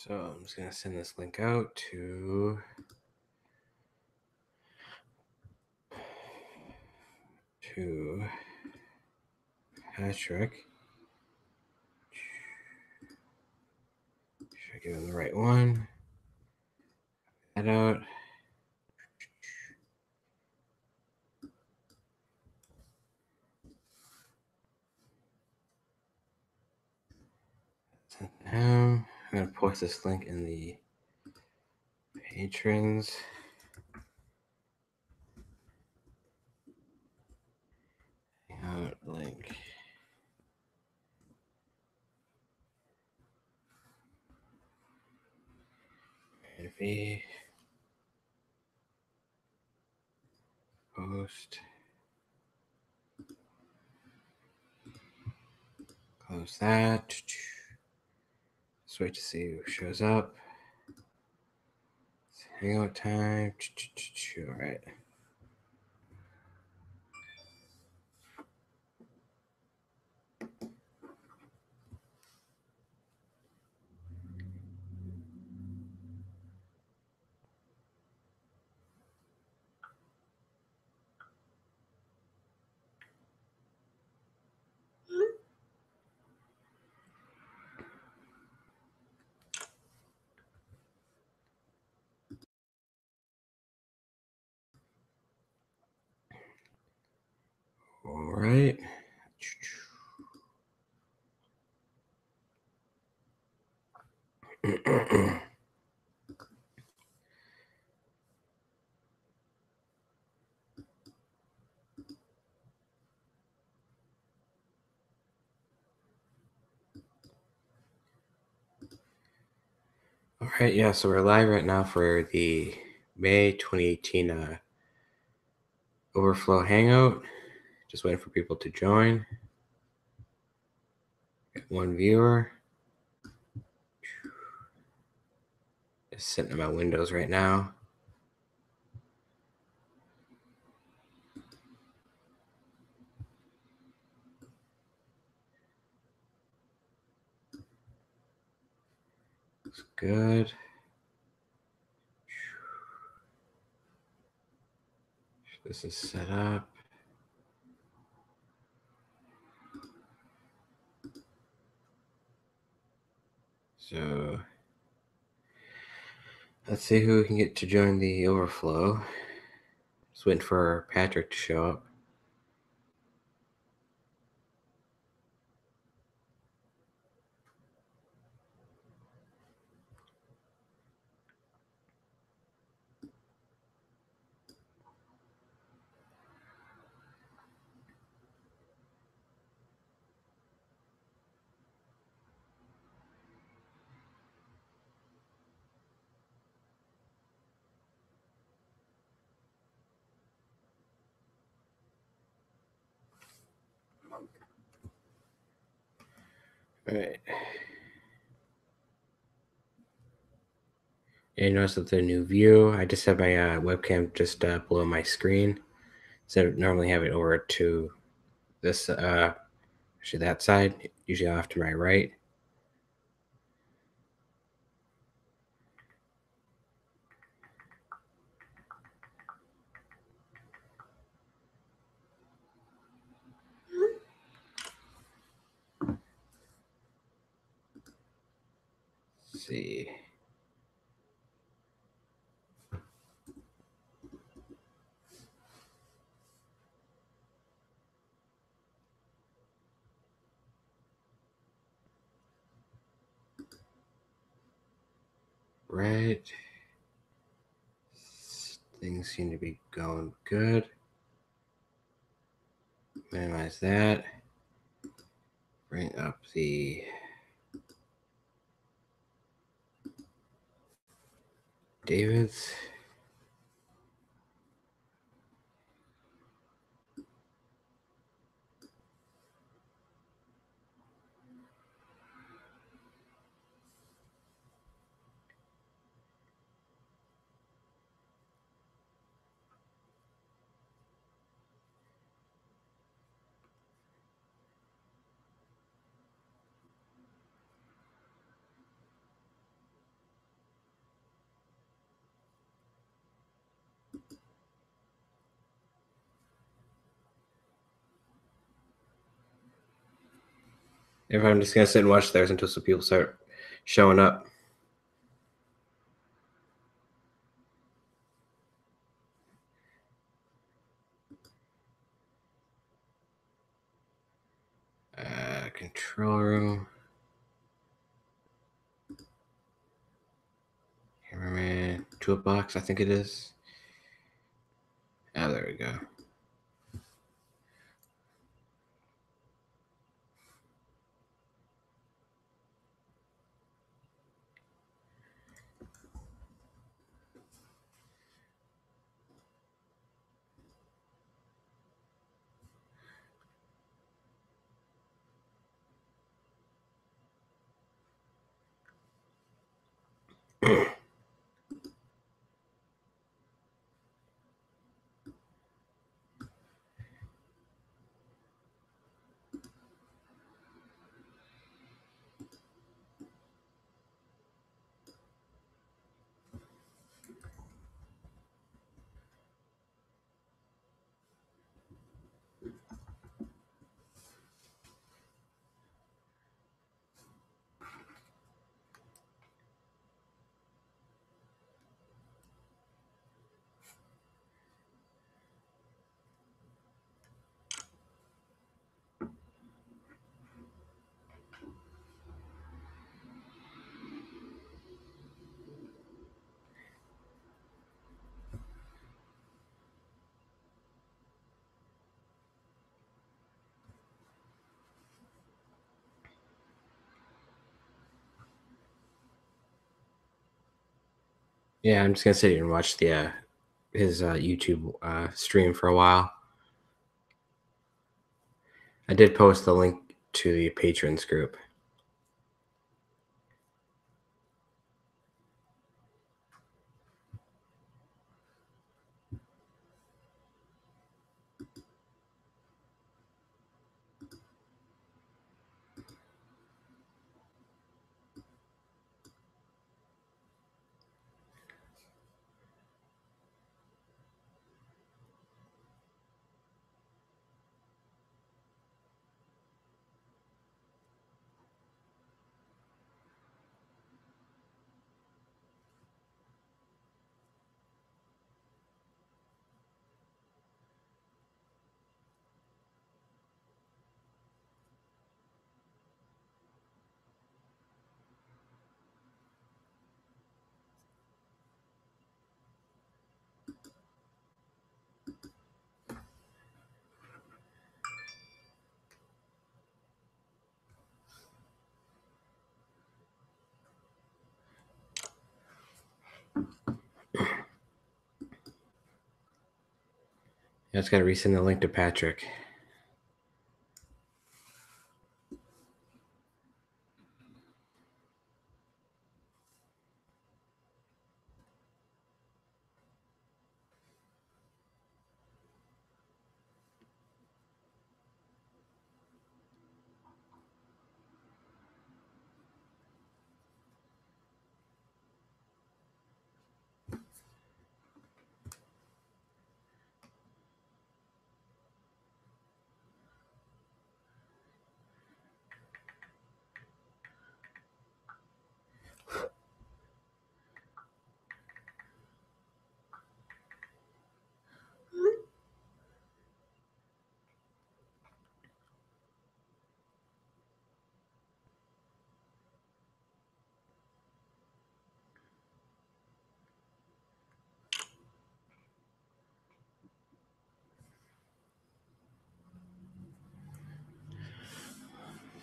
So I'm just going to send this link out to Patrick. Should I give him the right one? That out. Send him. I'm going to post this link in the patrons. Hangout link. Envy. Post. Close that. Just wait to see who shows up. It's hangout time. All right. All right. All right, yeah, so we're live right now for the May 2018 Overflow Hangout. Just waiting for people to join. Got one viewer. Just sitting in my windows right now. Looks good. This is set up. So let's see who we can get to join the overflow. Just waiting for Patrick to show up. All right. And you notice that the new view, I just have my webcam just below my screen. Instead of normally have it over to this, actually that side, usually off to my right. Let's see. Right. Things seem to be going good. Minimize that. Bring up the Davids. If I'm just gonna sit and watch theirs until some people start showing up. Control room. Cameraman. Toolbox, I think it is. Oh, there we go. Yeah, I'm just gonna sit here and watch the his YouTube stream for a while. I did post the link to the patrons group. I just gotta resend the link to Patrick.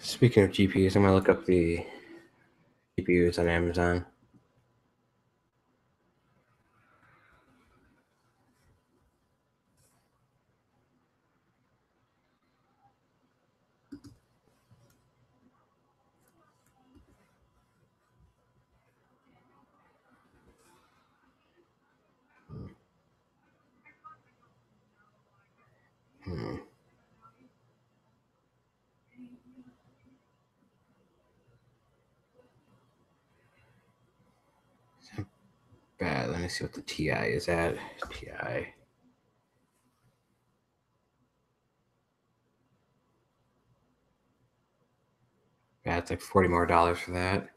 Speaking of GPUs, I'm gonna look up the GPUs on Amazon. Hmm. Bad. Let me see what the TI is at. TI. it's like $40 more for that.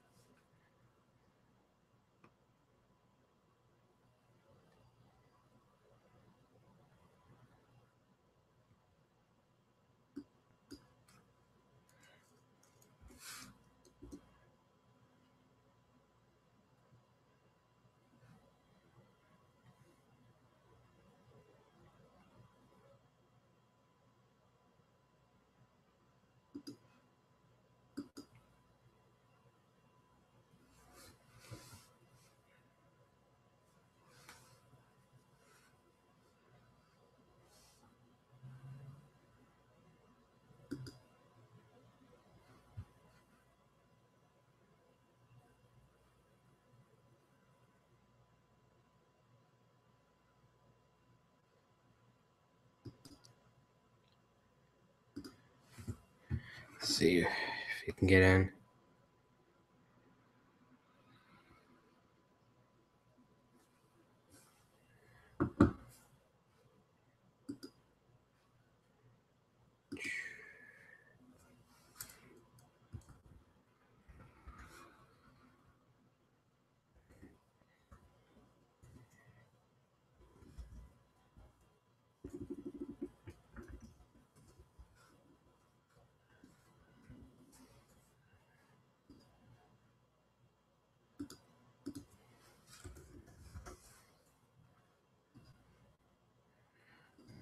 Let's see if you can get in.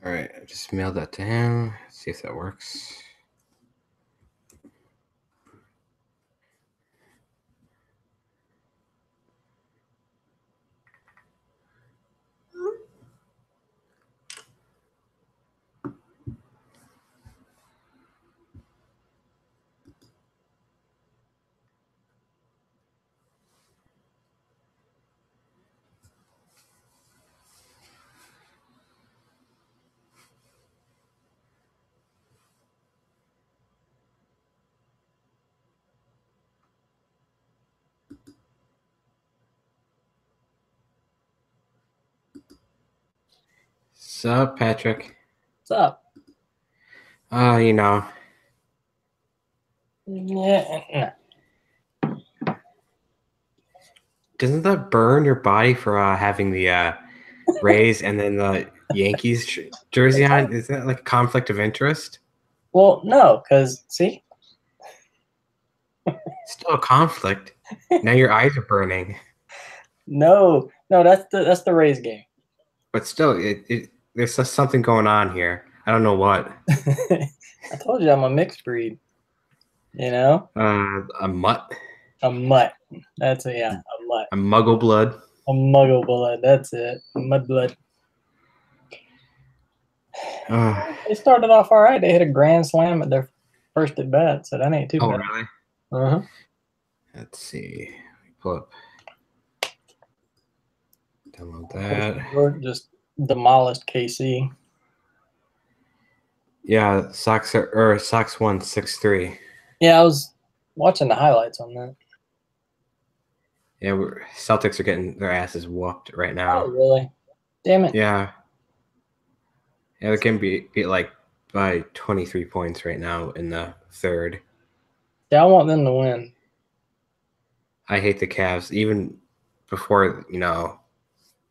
All right, I just mailed that to him. Let's see if that works. Sup, Patrick? What's up? You know, Yeah. doesn't that burn your body for having the Rays and then the Yankees jersey on? Is that like a conflict of interest? Well, no, because see, Still a conflict. Now your eyes are burning, no, that's the Rays game. but still, there's just something going on here. I don't know what. I told you I'm a mixed breed. You know, A mutt, a mutt. That's a mutt. a muggle blood. A muggle blood. That's it. Mud blood. Uh, They started off all right. They hit a grand slam at their first at bat, so that ain't too oh, bad. really? Uh-huh. Let's see. Pull up. Download that. Just demolished KC. Yeah, Sox won 6-3. Yeah, I was watching the highlights on that. Yeah, Celtics are getting their asses whooped right Oh, now. really? Damn it. Yeah. Yeah, they can beat like by 23 points right now in the third. Yeah, I want them to win. I hate the Cavs. Even before,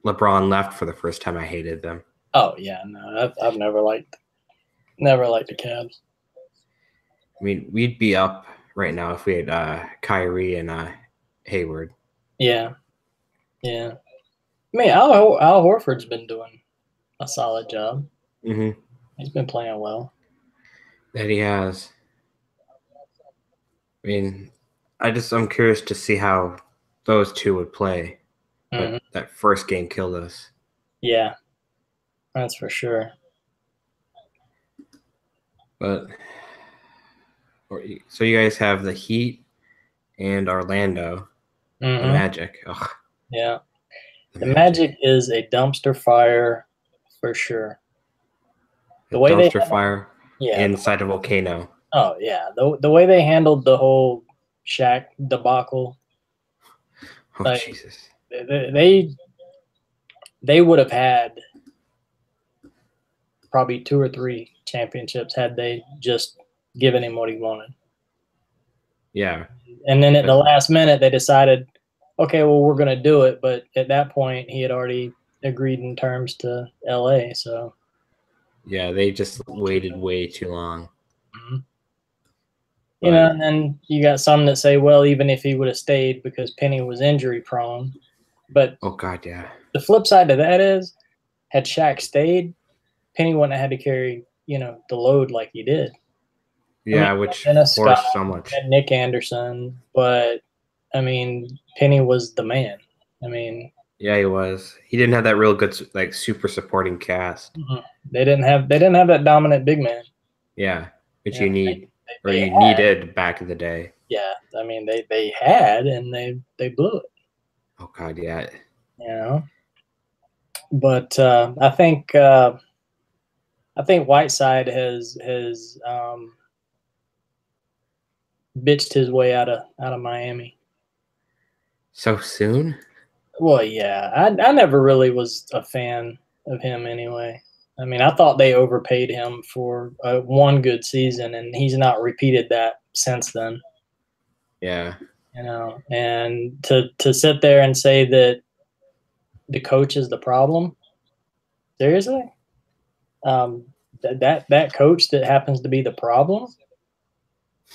LeBron left for the first time, I hated them. Oh yeah, no, I've never liked the Cavs. I mean, we'd be up right now if we had Kyrie and Hayward. Yeah, yeah. I mean, Al Horford's been doing a solid job. Mm-hmm. He's been playing well. That he has. I mean, I'm curious to see how those two would play. But Mm-hmm. that first game killed us. Yeah, that's for sure. But so you guys have the Heat and Orlando, the Mm-hmm. Magic. Ugh, Yeah, the Magic is a dumpster fire for sure. The way dumpster fire yeah, inside a volcano. Oh yeah, the way they handled the whole Shaq debacle. Oh, like, Jesus. They would have had probably 2 or 3 championships had they just given him what he wanted. Yeah, And then at the but last minute, they decided, okay, well, we're going to do it. But at that point, he had already agreed in terms to LA. So, yeah, they just waited way too long. But and then you got some that say, well, even if he would have stayed because Penny was injury prone. But oh god, yeah, the flip side to that is, had Shaq stayed, Penny wouldn't have had to carry, the load like he did. I mean, yeah, which Dennis Scott, forced so much. and Nick Anderson, but I mean, Penny was the man. I mean, Yeah, he was. He didn't have that real good like super supporting cast. they didn't have that dominant big man. Yeah, which Yeah, you need or they you had. needed back in the day. Yeah, I mean, they had, and they blew it. Oh god, yeah. You know, but I think Whiteside has bitched his way out of Miami. So soon? Well, yeah, I never really was a fan of him anyway. I mean, I thought they overpaid him for one good season, and he's not repeated that since then. Yeah. And to sit there and say that the coach is the problem, seriously, that coach that happens to be the problem,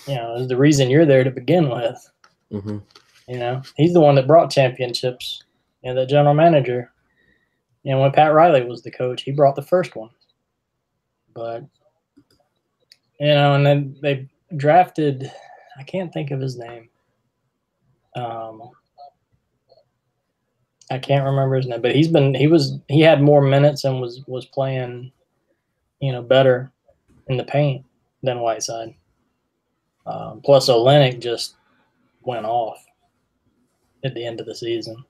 is the reason you're there to begin with. Hmm. He's the one that brought championships. The general manager. When Pat Riley was the coach, he brought the first one. But and then they drafted. I can't think of his name. Um, I can't remember his name, but he had more minutes and was playing, better in the paint than Whiteside. Plus, Olynyk just went off at the end of the season.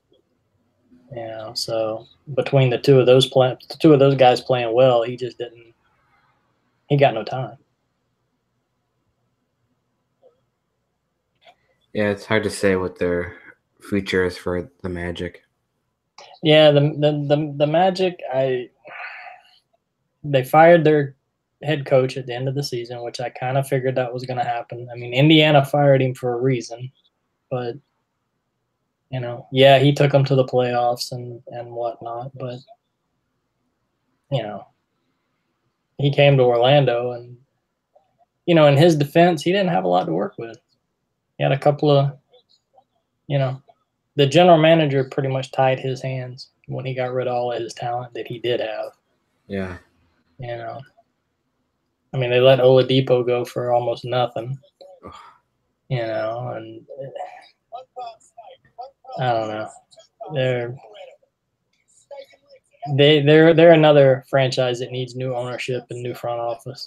So between the two of those guys playing well, he just didn't. He got no time. Yeah, it's hard to say what their future is for the Magic. Yeah, the Magic, they fired their head coach at the end of the season, which I kind of figured that was going to happen. I mean, Indiana fired him for a reason, but yeah, he took them to the playoffs and whatnot. But you know, he came to Orlando, and in his defense, he didn't have a lot to work with. He had a couple of, you know, the general manager pretty much tied his hands when he got rid of all of his talent that he did have. Yeah. You know, I mean, they let Oladipo go for almost nothing. Ugh. And I don't know. They're they're another franchise that needs new ownership and new front office.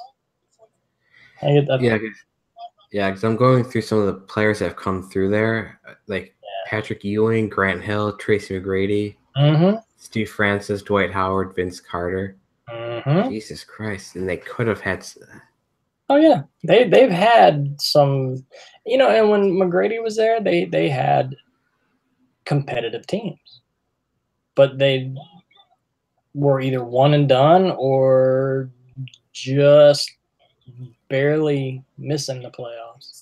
I get that. Yeah, yeah, because I'm going through some of the players that have come through there, like Patrick Ewing, Grant Hill, Tracy McGrady, Mm-hmm. Steve Francis, Dwight Howard, Vince Carter. Mm-hmm. Jesus Christ! And they could have had. Oh yeah, they've had some, and when McGrady was there, they had competitive teams, but they were either one and done or just barely missing the playoffs.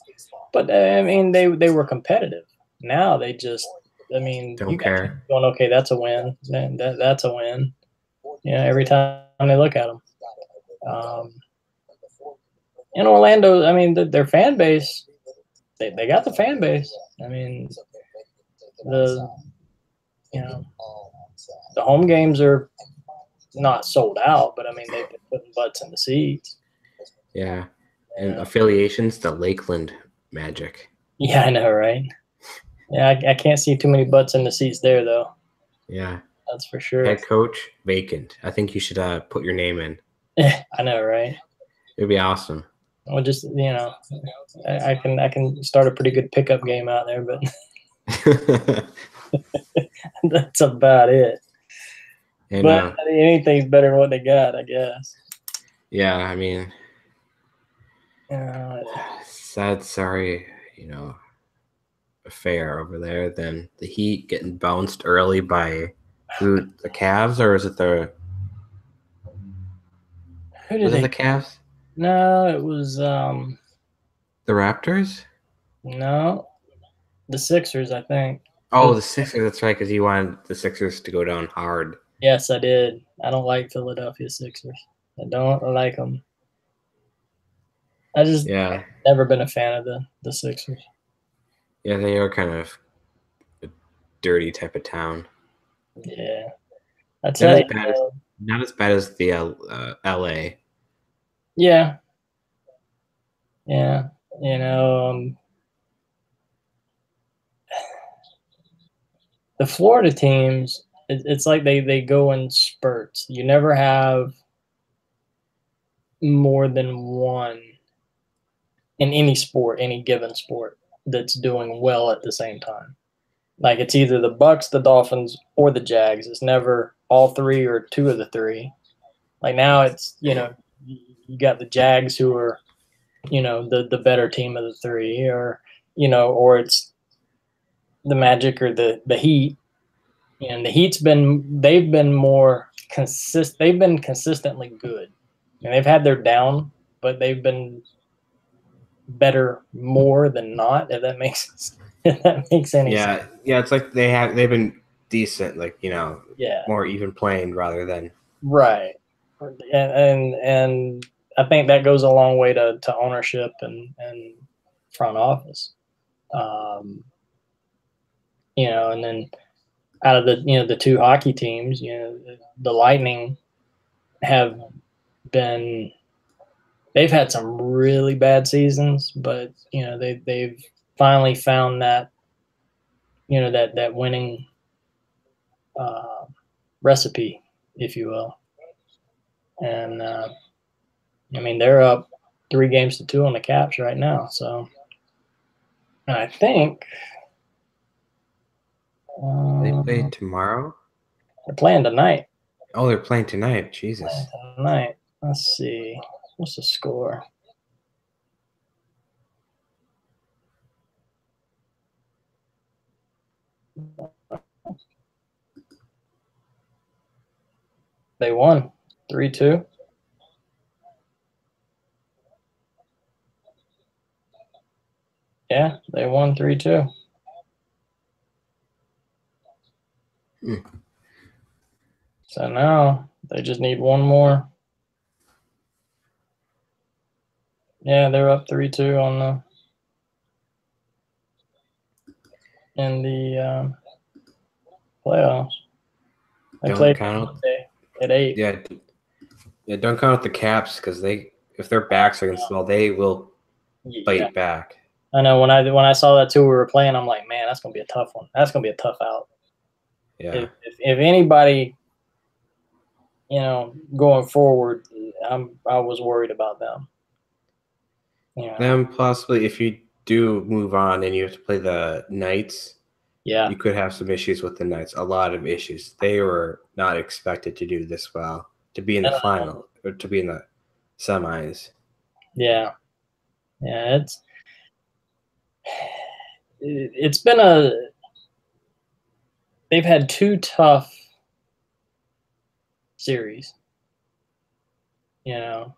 But I mean, they were competitive. Now they just, I mean, you Don't got teams care. going, okay, that's a win. That's a win. Every time they look at them. Um, in Orlando, I mean, their fan base, they got the fan base. I mean, the you know the home games are not sold out, but I mean they've been putting butts in the seats. Yeah, and Yeah, affiliations, the Lakeland Magic. yeah, I know, right? Yeah, I can't see too many butts in the seats there, though. Yeah, That's for sure. head coach vacant. I think you should put your name in. I know, right? It'd be awesome. Well, just I can start a pretty good pickup game out there, but that's about it. And But I mean, anything's better than what they got, I guess. yeah, I mean, Uh, sad, sorry, affair over there. Then the Heat getting bounced early by who? The Cavs, or is it the? who did Was it they? the Cavs? No, it was The Raptors? No, the Sixers, I think. Oh, the Sixers. That's right, because you wanted the Sixers to go down hard. Yes, I did. I don't like Philadelphia Sixers. I don't like them. I just Yeah, never been a fan of the Sixers. yeah, they are kind of a dirty type of town. Yeah, I Not tell as you. bad as not as bad as the L.A. Yeah, yeah. You know, the Florida teams. It's like they go in spurts. You never have more than one in any sport, any given sport, that's doing well at the same time. Like it's either the Bucks, the Dolphins, or the Jags. It's never all three or two of the three. Like now, it's you got the Jags who are the better team of the three, or it's the Magic or the Heat. And the Heat's they've been more consist. They've been consistently good, and they've had their down, but they've been better more than not. If that makes if that makes any sense. Yeah. It's like they've been decent, like Yeah. more even playing rather than. Right. And I think that goes a long way to ownership and front office. Um, and then out of the two hockey teams, the Lightning have been they've had some really bad seasons, but they've finally found that that winning uh, recipe, if you will. And I mean, they're up 3-2 on the Caps right now. So I think They play tomorrow. they're playing tonight. Oh, they're playing tonight. Jesus. Let's see. What's the score? They won 3-2. Yeah, they won 3-2. So now they just need one more. Yeah, they're up 3-2 in the playoffs. They Don't played count. Monday at 8. Yeah. Don't count out the Caps because if their backs are against the wall, they will Yeah, fight back. I know. When I saw that too, we were playing. I'm like, man, that's gonna be a tough one. That's gonna be a tough out. Yeah. If anybody, going forward, I was worried about them. Them possibly if you do move on and you have to play the Knights, Yeah. you could have some issues with the Knights. A lot of issues. They were not expected to do this well, to be in the final or to be in the semis. Yeah. Yeah. It's been they've had 2 tough series, and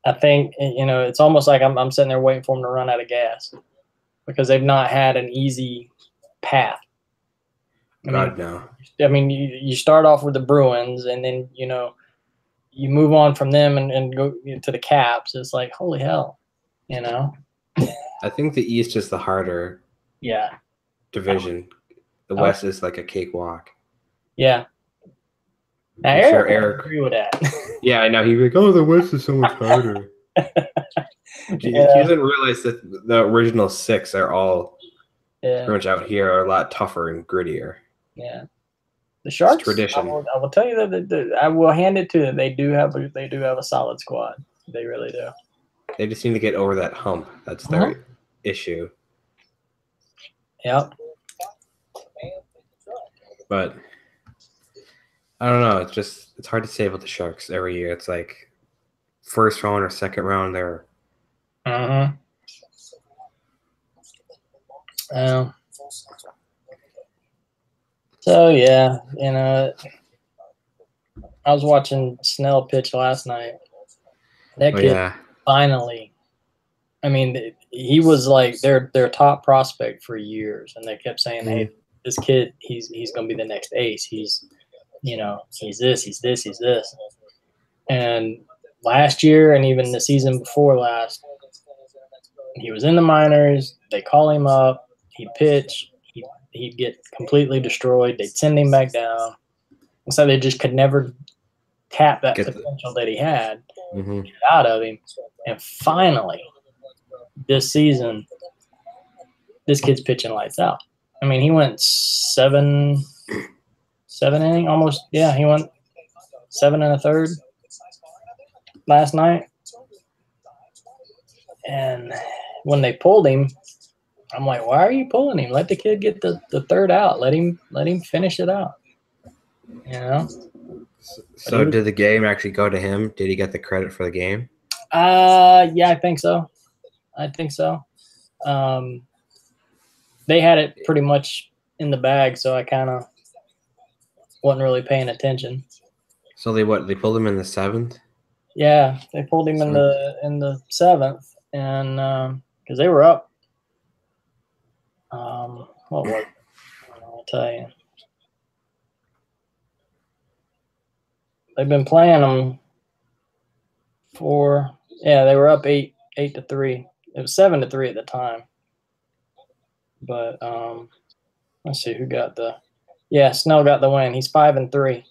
I think it's almost like I'm sitting there waiting for them to run out of gas because they've not had an easy path. No. I mean, you start off with the Bruins, and then you move on from them and go to the Caps. It's like holy hell, I think the East is the harder division. The West is like a cakewalk. Yeah. Now, Eric agree with that. Yeah, I know. He'd be like, "Oh, the West is so much harder." He doesn't realize that the original 6 are all pretty much out here are a lot tougher and grittier. Yeah, the Sharks. It's tradition. I will tell you that I will hand it to them. They do have a solid squad. They really do. They just need to get over that hump. That's their issue. Yep. But I don't know. It's hard to say about the Sharks every year. It's like first round or second round. They're. So yeah, I was watching Snell pitch last night. That kid finally I mean, he was like their top prospect for years, and they kept saying, "Hey, Mhm. this kid, he's going to be the next ace. He's this, he's this, he's this." And last year, and even the season before last, he was in the minors. They call him up. He'd pitch. He'd get completely destroyed. They'd send him back down. And so they just could never tap that Get the. potential that he had Hmm. out of him. And finally, this season, this kid's pitching lights out. I mean, he went seven inning almost. Yeah, he went 7 1/3 last night. And when they pulled him, I'm like, why are you pulling him? Let the kid get the third out. Let him finish it out. You know. So did the game actually go to him? Did he get the credit for the game? Yeah, I think so. They had it pretty much in the bag, so I kind of wasn't really paying attention. So they pulled him in the 7th? Yeah, they pulled him in the 7th, and because they were up. What was it? I'll tell you. They've been playing them for they were up 8-3. It was 7-3 at the time. But let's see who got Snell got the win. He's 5-3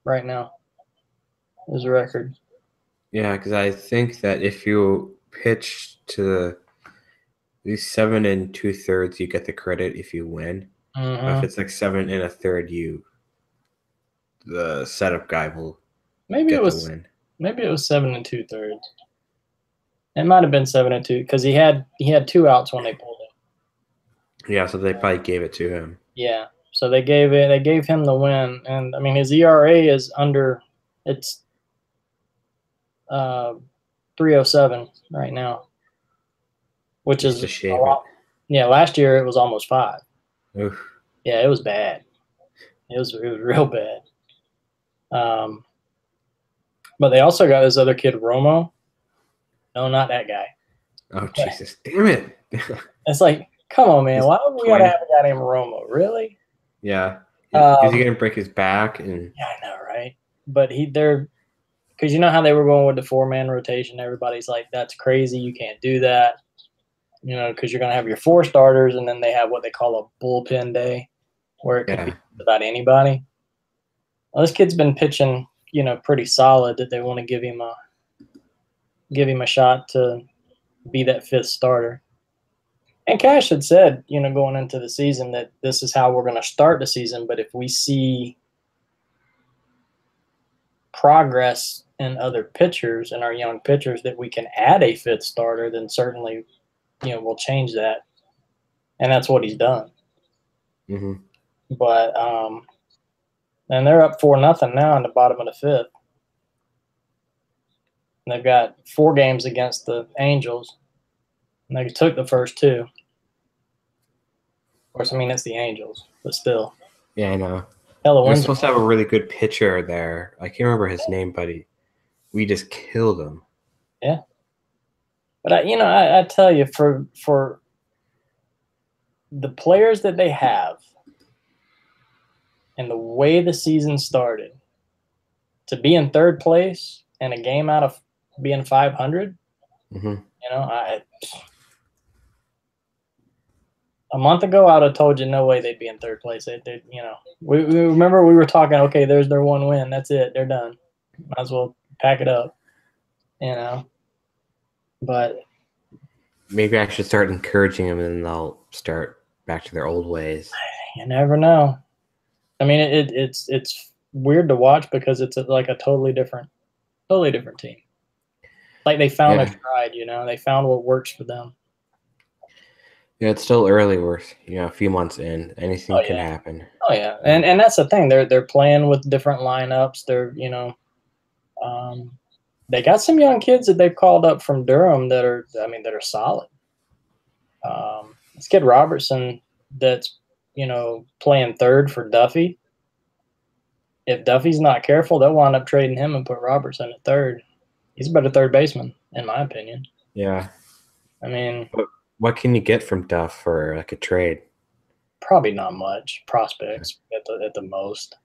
right now. His record. Yeah, because I think that if you pitch to these 7 2/3, you get the credit if you win. Mm-hmm. But if it's like 7 1/3, the setup guy will get the win. Maybe it was 7 2/3. It might have been 7-2 because he had 2 outs when they pulled him. Yeah, so they probably gave it to him. Yeah, so they gave him the win, and I mean his ERA is under it's 3.07 right now, which is a lot. Yeah, last year it was almost 5. Oof. Yeah, it was bad. It was real bad. But they also got this other kid, Romo. No, not that guy. Oh, Jesus. Damn it. It's like, come on, man. Why do we got to have a guy named Romo? Really? Yeah. Is he going to break his back? Yeah, I know, right? But because you know how they were going with the 4-man rotation. Everybody's like, that's crazy. You can't do that. Because you're going to have your 4 starters, and then they have what they call a bullpen day where it could be without anybody. Well, this kid's been pitching, pretty solid that they want to give him a shot to be that 5th starter. And Cash had said, going into the season that this is how we're going to start the season. But if we see progress in other pitchers and our young pitchers that we can add a 5th starter, then certainly, we'll change that. And that's what he's done. Mm-hmm. But and they're up 4-0 now in the bottom of the 5th. And they've got 4 games against the Angels. And they took the first 2. Of course, I mean, it's the Angels, but still. Yeah, I know. We're supposed to have a really good pitcher there. I can't remember his name, but we just killed him. Yeah. But, I tell you, for the players that they have and the way the season started, to be in 3rd place and a game out of being 500, mm-hmm. A month ago, I would have told you no way they'd be in 3rd place. We remember we were talking. Okay, there's their 1 win. That's it. They're done. Might as well pack it up. But maybe I should start encouraging them, and then they'll start back to their old ways. You never know. I mean, it's weird to watch because it's like a totally different team. Like they found their stride. They found what works for them. Yeah, it's still early. We're a few months in. Anything can happen. Oh yeah, and that's the thing. They're playing with different lineups. They're they got some young kids that they've called up from Durham that are solid. This kid Robertson that's playing 3rd for Duffy. If Duffy's not careful, they'll wind up trading him and put Robertson at 3rd. He's a better 3rd baseman, in my opinion. Yeah. I mean, What can you get from Duff for like a trade? probably not much prospects at the most,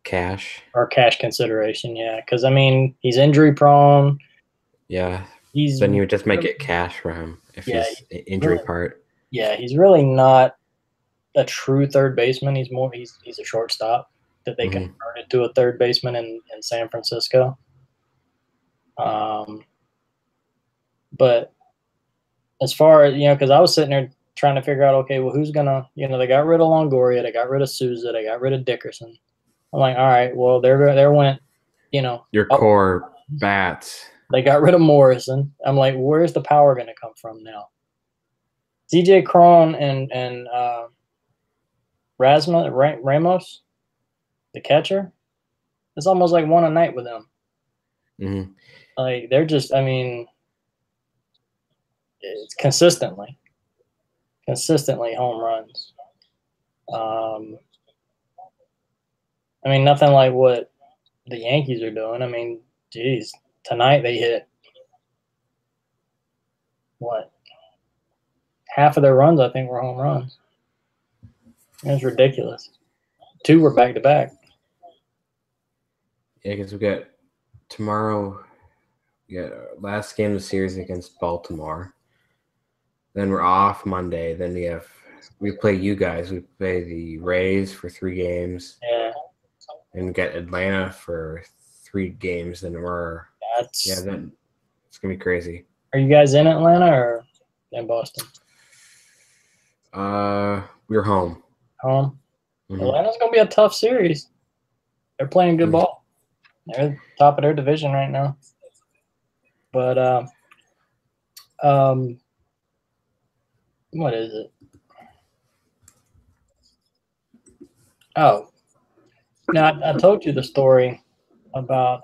Cash? or cash consideration. Yeah, because I mean, he's injury prone. Yeah. He's Then you just might really, get cash for him if yeah, he's injury really, part. yeah, he's really not a true third baseman. He's a shortstop that they Hmm. converted to a third baseman in San Francisco. Um, but as far as because I was sitting there trying to figure out, okay, well, who's gonna, they got rid of Longoria, they got rid of Souza, they got rid of Dickerson. I'm like, all right, well, there went, Your oh, core bats. they got rid of Morrison. I'm like, where's the power gonna come from now? DJ Cron and Ramos, the catcher, it's almost like one a night with them. Hmm. Like they're just, I mean, it's consistently home runs. Um, I mean, nothing like what the Yankees are doing. I mean, geez, tonight they hit what, half of their runs? I think were home runs. It was ridiculous. Two were back to back. Yeah, because we got tomorrow. We got last game of the series against Baltimore. Then we're off Monday. Then we play you guys. We play the Rays for 3 games, Yeah, and we get Atlanta for 3 games. Then that's. then it's gonna be crazy. Are you guys in Atlanta or in Boston? We're home. Home. Hmm. Atlanta's gonna be a tough series. They're playing good ball. They're top of their division right now. But um, what is it? Oh, now I told you the story about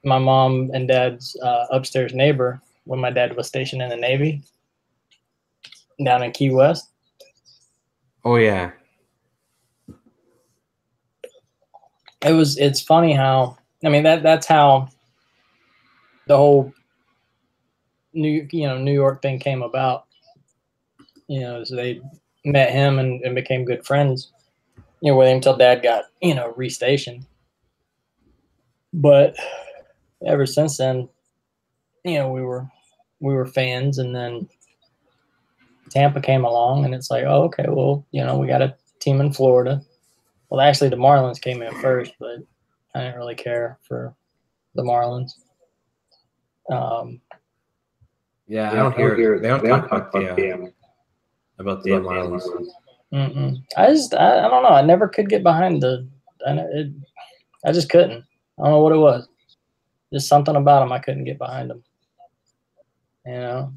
my mom and dad's upstairs neighbor when my dad was stationed in the Navy down in Key West. Oh yeah. It's funny how, I mean, that's how the whole New York thing came about. So they met him and became good friends, with him until dad got, restationed. But ever since then, we were fans, and then Tampa came along, and it's like, oh, okay, well, we got a team in Florida. Well, actually, the Marlins came in first, but I didn't really care for the Marlins. Yeah, I don't hear they don't talk about the Marlins. I don't know. I never could get behind I just couldn't. I don't know what it was. Just something about them I couldn't get behind them. The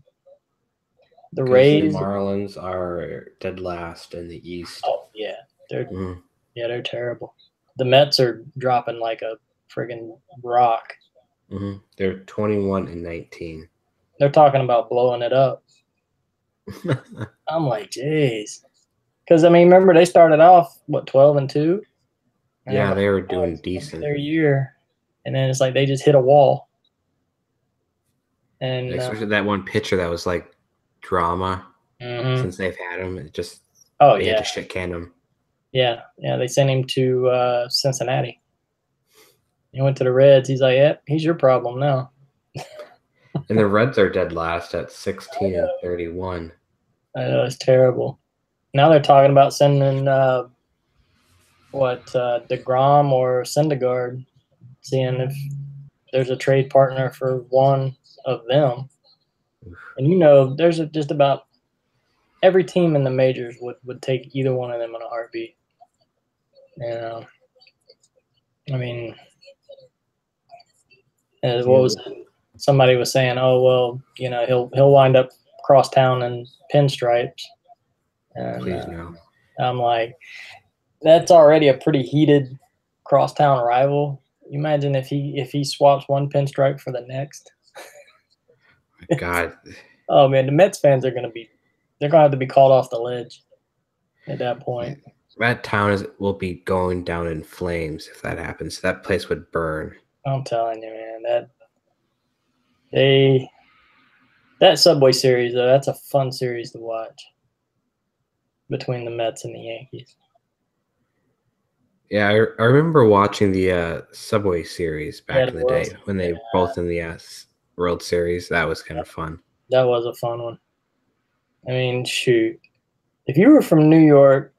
Because the Rays. Marlins are dead last in the East. Oh yeah, they're terrible. The Mets are dropping like a friggin' rock. Mm-hmm. They're 21-19. They're talking about blowing it up. I'm like, jeez. Because I mean, remember they started off 12-2. Yeah, they were doing decent. Their year, and then it's like they just hit a wall. And especially that one pitcher that was like drama since they've had him. It just they had to shit can him. Yeah, they sent him to Cincinnati. He went to the Reds. He's like, "Yep, he's your problem now." And the Reds are dead last at 16-31. I know, it's terrible. Now they're talking about sending DeGrom or Syndergaard, seeing if there's a trade partner for one of them. And there's just about every team in the majors would take either one of them in a heartbeat. I mean, what was it? Somebody was saying, "Oh well, he'll wind up cross town in pinstripes," and Please no. I'm like, that's already a pretty heated crosstown rival. Imagine if he swaps one pinstripe for the next. My God. Oh man, the Mets fans they're gonna have to be called off the ledge at that point. That town will be going down in flames if that happens. That place would burn. I'm telling you, man, That Subway Series though, that's a fun series to watch between the Mets and the Yankees. Yeah, I remember watching the Subway series Yeah, back the in the World day Series. when they were both in the World Series. That was kind of fun. That was a fun one. I mean, shoot, if you were from New York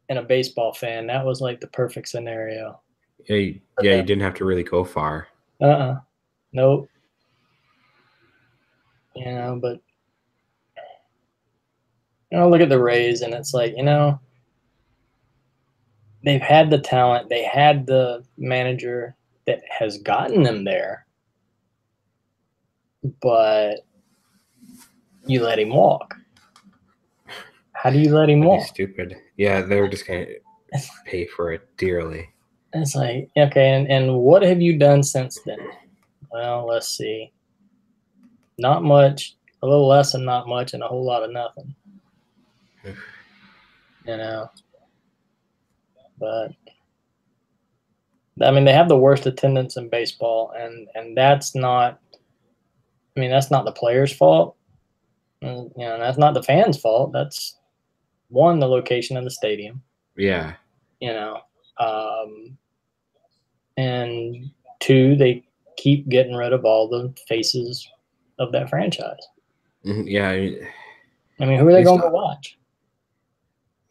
and a baseball fan, that was like the perfect scenario. Yeah, you didn't have to really go far. Nope. But look at the Rays, and it's like they've had the talent, they had the manager that has gotten them there, but you let him walk. How do you let him That'd be walk? stupid. Yeah, they're just gonna pay for it dearly. It's like, okay, and what have you done since then? Well, let's see. Not much, a little less than not much, and a whole lot of nothing. But I mean, they have the worst attendance in baseball, and that's not. I mean, that's not the players' fault. That's not the fans' fault. That's one, the location of the stadium. Yeah. You know, um, and two, they keep getting rid of all the faces of that franchise. Yeah. I mean, who are they going to watch?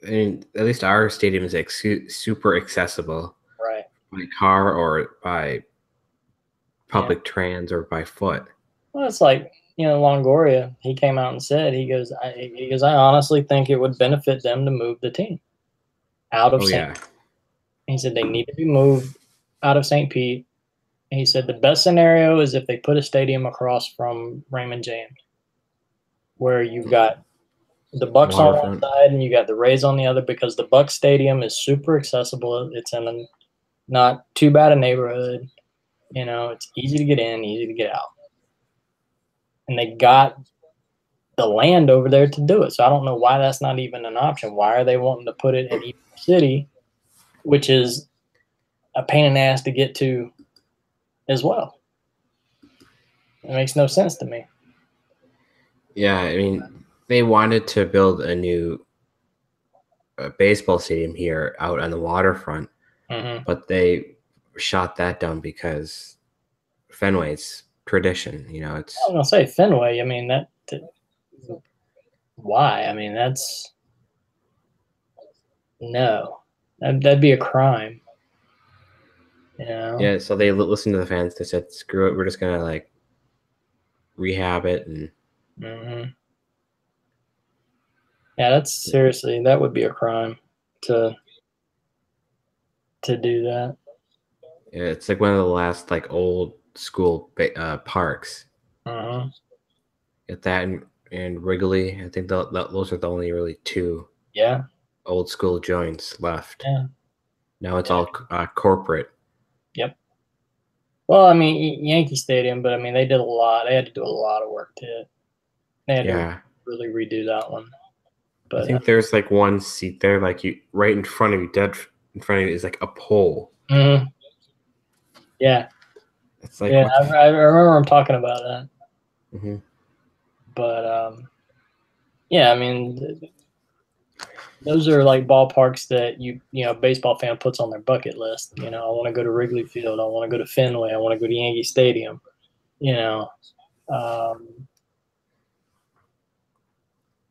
At least our stadium is like super accessible, Right. by car or by public trans or by foot. Well, it's like Longoria. He came out and said he goes, I honestly think it would benefit them to move the team out of St. Pete. He said they need to be moved out of St. Pete. And he said the best scenario is if they put a stadium across from Raymond James, where you've got the Bucks on one side and you got the Rays on the other, because the Bucks Stadium is super accessible. It's in a not too bad a neighborhood. It's easy to get in, easy to get out. And they got the land over there to do it. So I don't know why that's not even an option. Why are they wanting to put it in Ybor City, which is a pain in the ass to get to as well? It makes no sense to me. Yeah, I mean, they wanted to build a new baseball stadium here out on the waterfront, but they shot that down because Fenway's tradition. It's. I was gonna say Fenway. I mean that. Why? I mean that's no. That'd be a crime. Yeah, so they listened to the fans. They said, "Screw it, we're just gonna like rehab it." And yeah, that's seriously, that would be a crime to do that. Yeah, it's like one of the last like old school parks. Get that and Wrigley. I think those are the only really two. Yeah. Old school joints left. Yeah. Now it's all corporate. Yep. Well, I mean, Yankee Stadium, but I mean, they did a lot. They had to do a lot of work to it. They had to really redo that one. But I think there's like one seat there, like you right in front of you, dead in front of you, is like a pole. Yeah. It's like, yeah, I remember them talking about that. But yeah, I mean, those are like ballparks that a baseball fan puts on their bucket list. I want to go to Wrigley Field. I want to go to Fenway. I want to go to Yankee Stadium.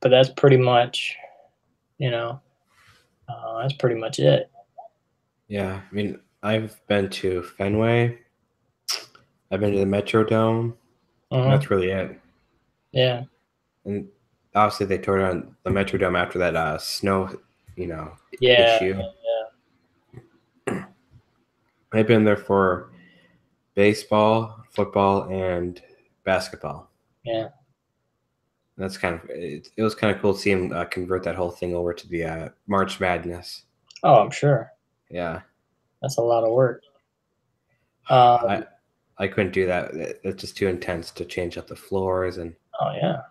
But that's pretty much, that's pretty much it. Yeah, I mean, I've been to Fenway. I've been to the Metrodome. That's really it. Yeah. And obviously, they tore down the Metrodome after that snow, issue. Yeah. I've been there for baseball, football, and basketball. Yeah. That's it was kind of cool to see him convert that whole thing over to the March Madness. Oh, I'm sure. Yeah. That's a lot of work. I couldn't do that. It's just too intense to change up the floors and. Oh yeah.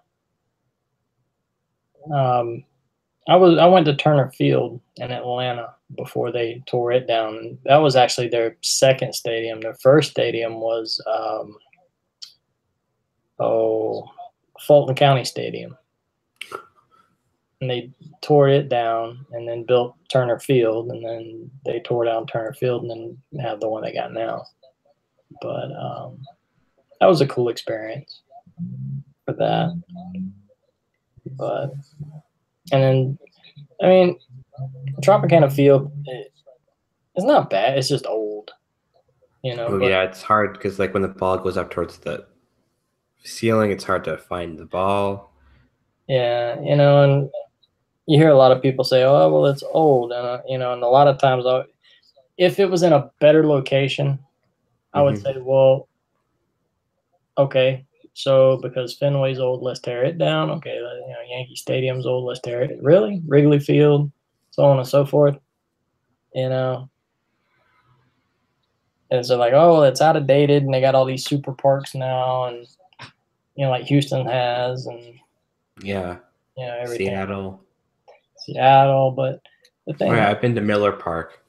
I went to Turner Field in Atlanta before they tore it down. That was actually their second stadium. Their first stadium was Fulton County Stadium. And they tore it down and then built Turner Field, and then they tore down Turner Field and then have the one they got now. But that was a cool experience for that. But and then, I mean, Tropicana Field, it's not bad. It's just old, you know. Oh but yeah, it's hard because like when the ball goes up towards the ceiling, it's hard to find the ball. yeah, you know, and you hear a lot of people say, "Oh, well, it's old," and you know, and a lot of times, if it was in a better location, I would say, well, okay, so because Fenway's old, let's tear it down. Okay, you know, Yankee Stadium's old, let's tear it. Really, Wrigley Field, so on and so forth. You know, and so like, oh, it's outdated, and they got all these super parks now, and you know, like Houston has, and Yeah, you know, everything. Seattle. But the Oh thing, yeah, I've been to Miller Park.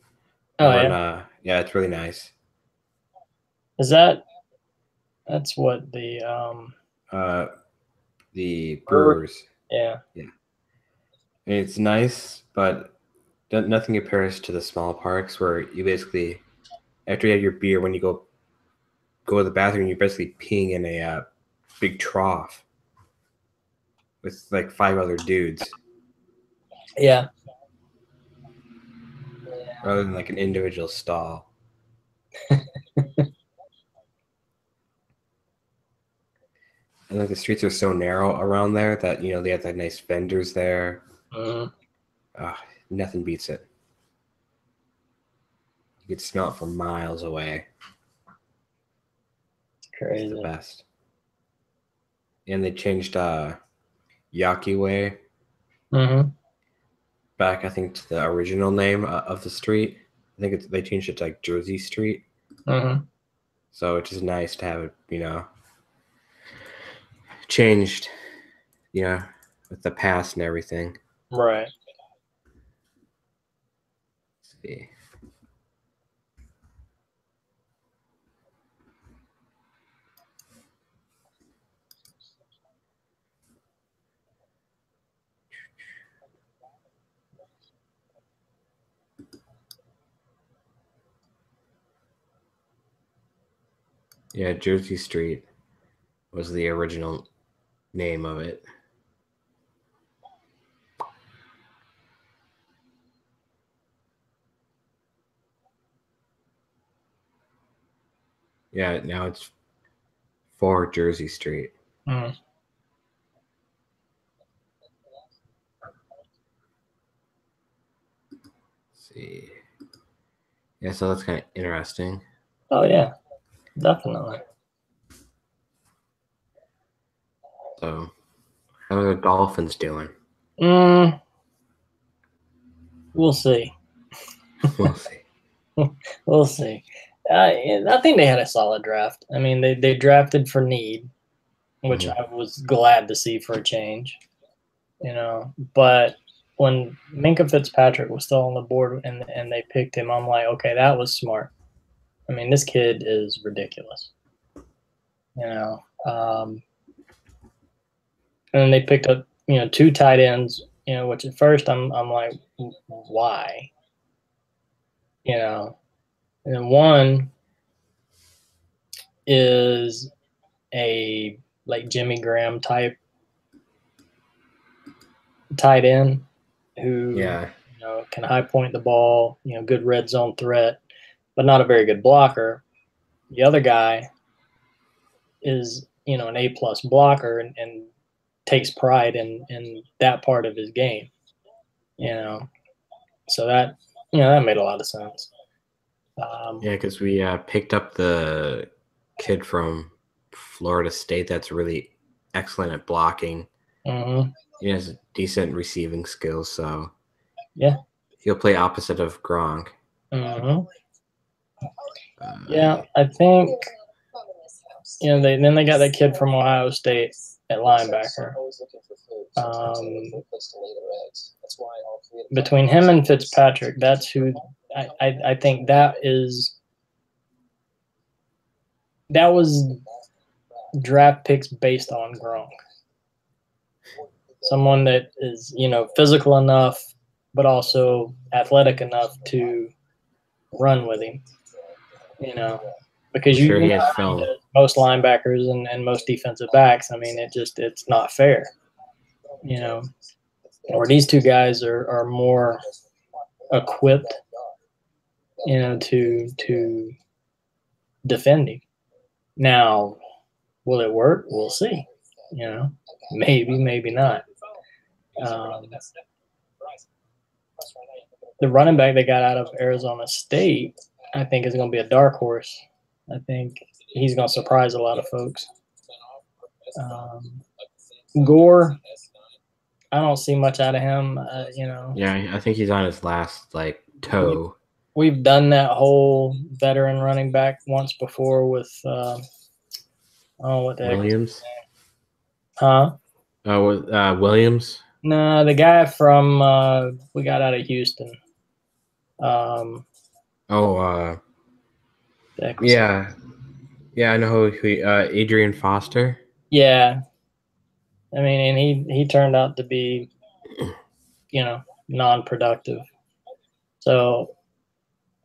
oh Over in yeah, yeah, it's really nice. is that's what The brewery? Brewers. Yeah. Yeah, it's nice, but nothing compares to the small parks where you basically after you have your beer, when you go to the bathroom, you're basically peeing in a big trough with like 5 other dudes, Yeah. rather than like an individual stall. And like the streets are so narrow around there that they have like nice vendors there. Mm, Nothing beats it. You could smell it from miles away. It's the crazy. best. And they changed Yaki Way Mm-hmm. back, I think, to the original name of the street. I think they changed it to like Jersey Street. Mm-hmm. So it's just nice to have it, changed, with the past and everything. Right. Let's see. Yeah, Jersey Street was the original name of it. Yeah, now it's for Jersey Street. Mm. Let's see. Yeah, so that's kind of interesting. Oh yeah, definitely. So, how are the Dolphins doing? We'll see. We'll see. We'll see. I think they had a solid draft. I mean, they drafted for need, which I was glad to see for a change. You know, but when Minka Fitzpatrick was still on the board and they picked him, I'm like, okay, that was smart. I mean, this kid is ridiculous. You know, and then they picked up, you know, 2 tight ends. You know, which at first I'm like, why? You know, and then one is a like Jimmy Graham type tight end who you know can high point the ball, you know, good red zone threat, but not a very good blocker. The other guy is, you know, an A+ blocker and takes pride in that part of his game. You know, so that, you know, that made a lot of sense. Yeah, because we picked up the kid from Florida State that's really excellent at blocking. Mm-hmm. He has decent receiving skills, so yeah, he'll play opposite of Gronk. Mm-hmm. Yeah, I think, you know, then they got that kid from Ohio State at linebacker. Between him and Fitzpatrick, that's who I think that was draft picks based on Gronk. Someone that is, physical enough, but also athletic enough to run with him. Because I'm sure you he has know, film. most linebackers and most defensive backs, I mean, it's not fair. Or these two guys are more equipped, to defend him. Now, will it work? We'll see. Maybe, maybe not. The running back they got out of Arizona State, I think, is going to be a dark horse. I think he's going to surprise a lot of folks. Gore, I don't see much out of him. Yeah, I think he's on his last toe. We've done that whole veteran running back once before with what the Williams. Huh? Williams. No, the guy from we got out of Houston. Yeah, I know who Adrian Foster. Yeah, I mean, and he turned out to be, non-productive. So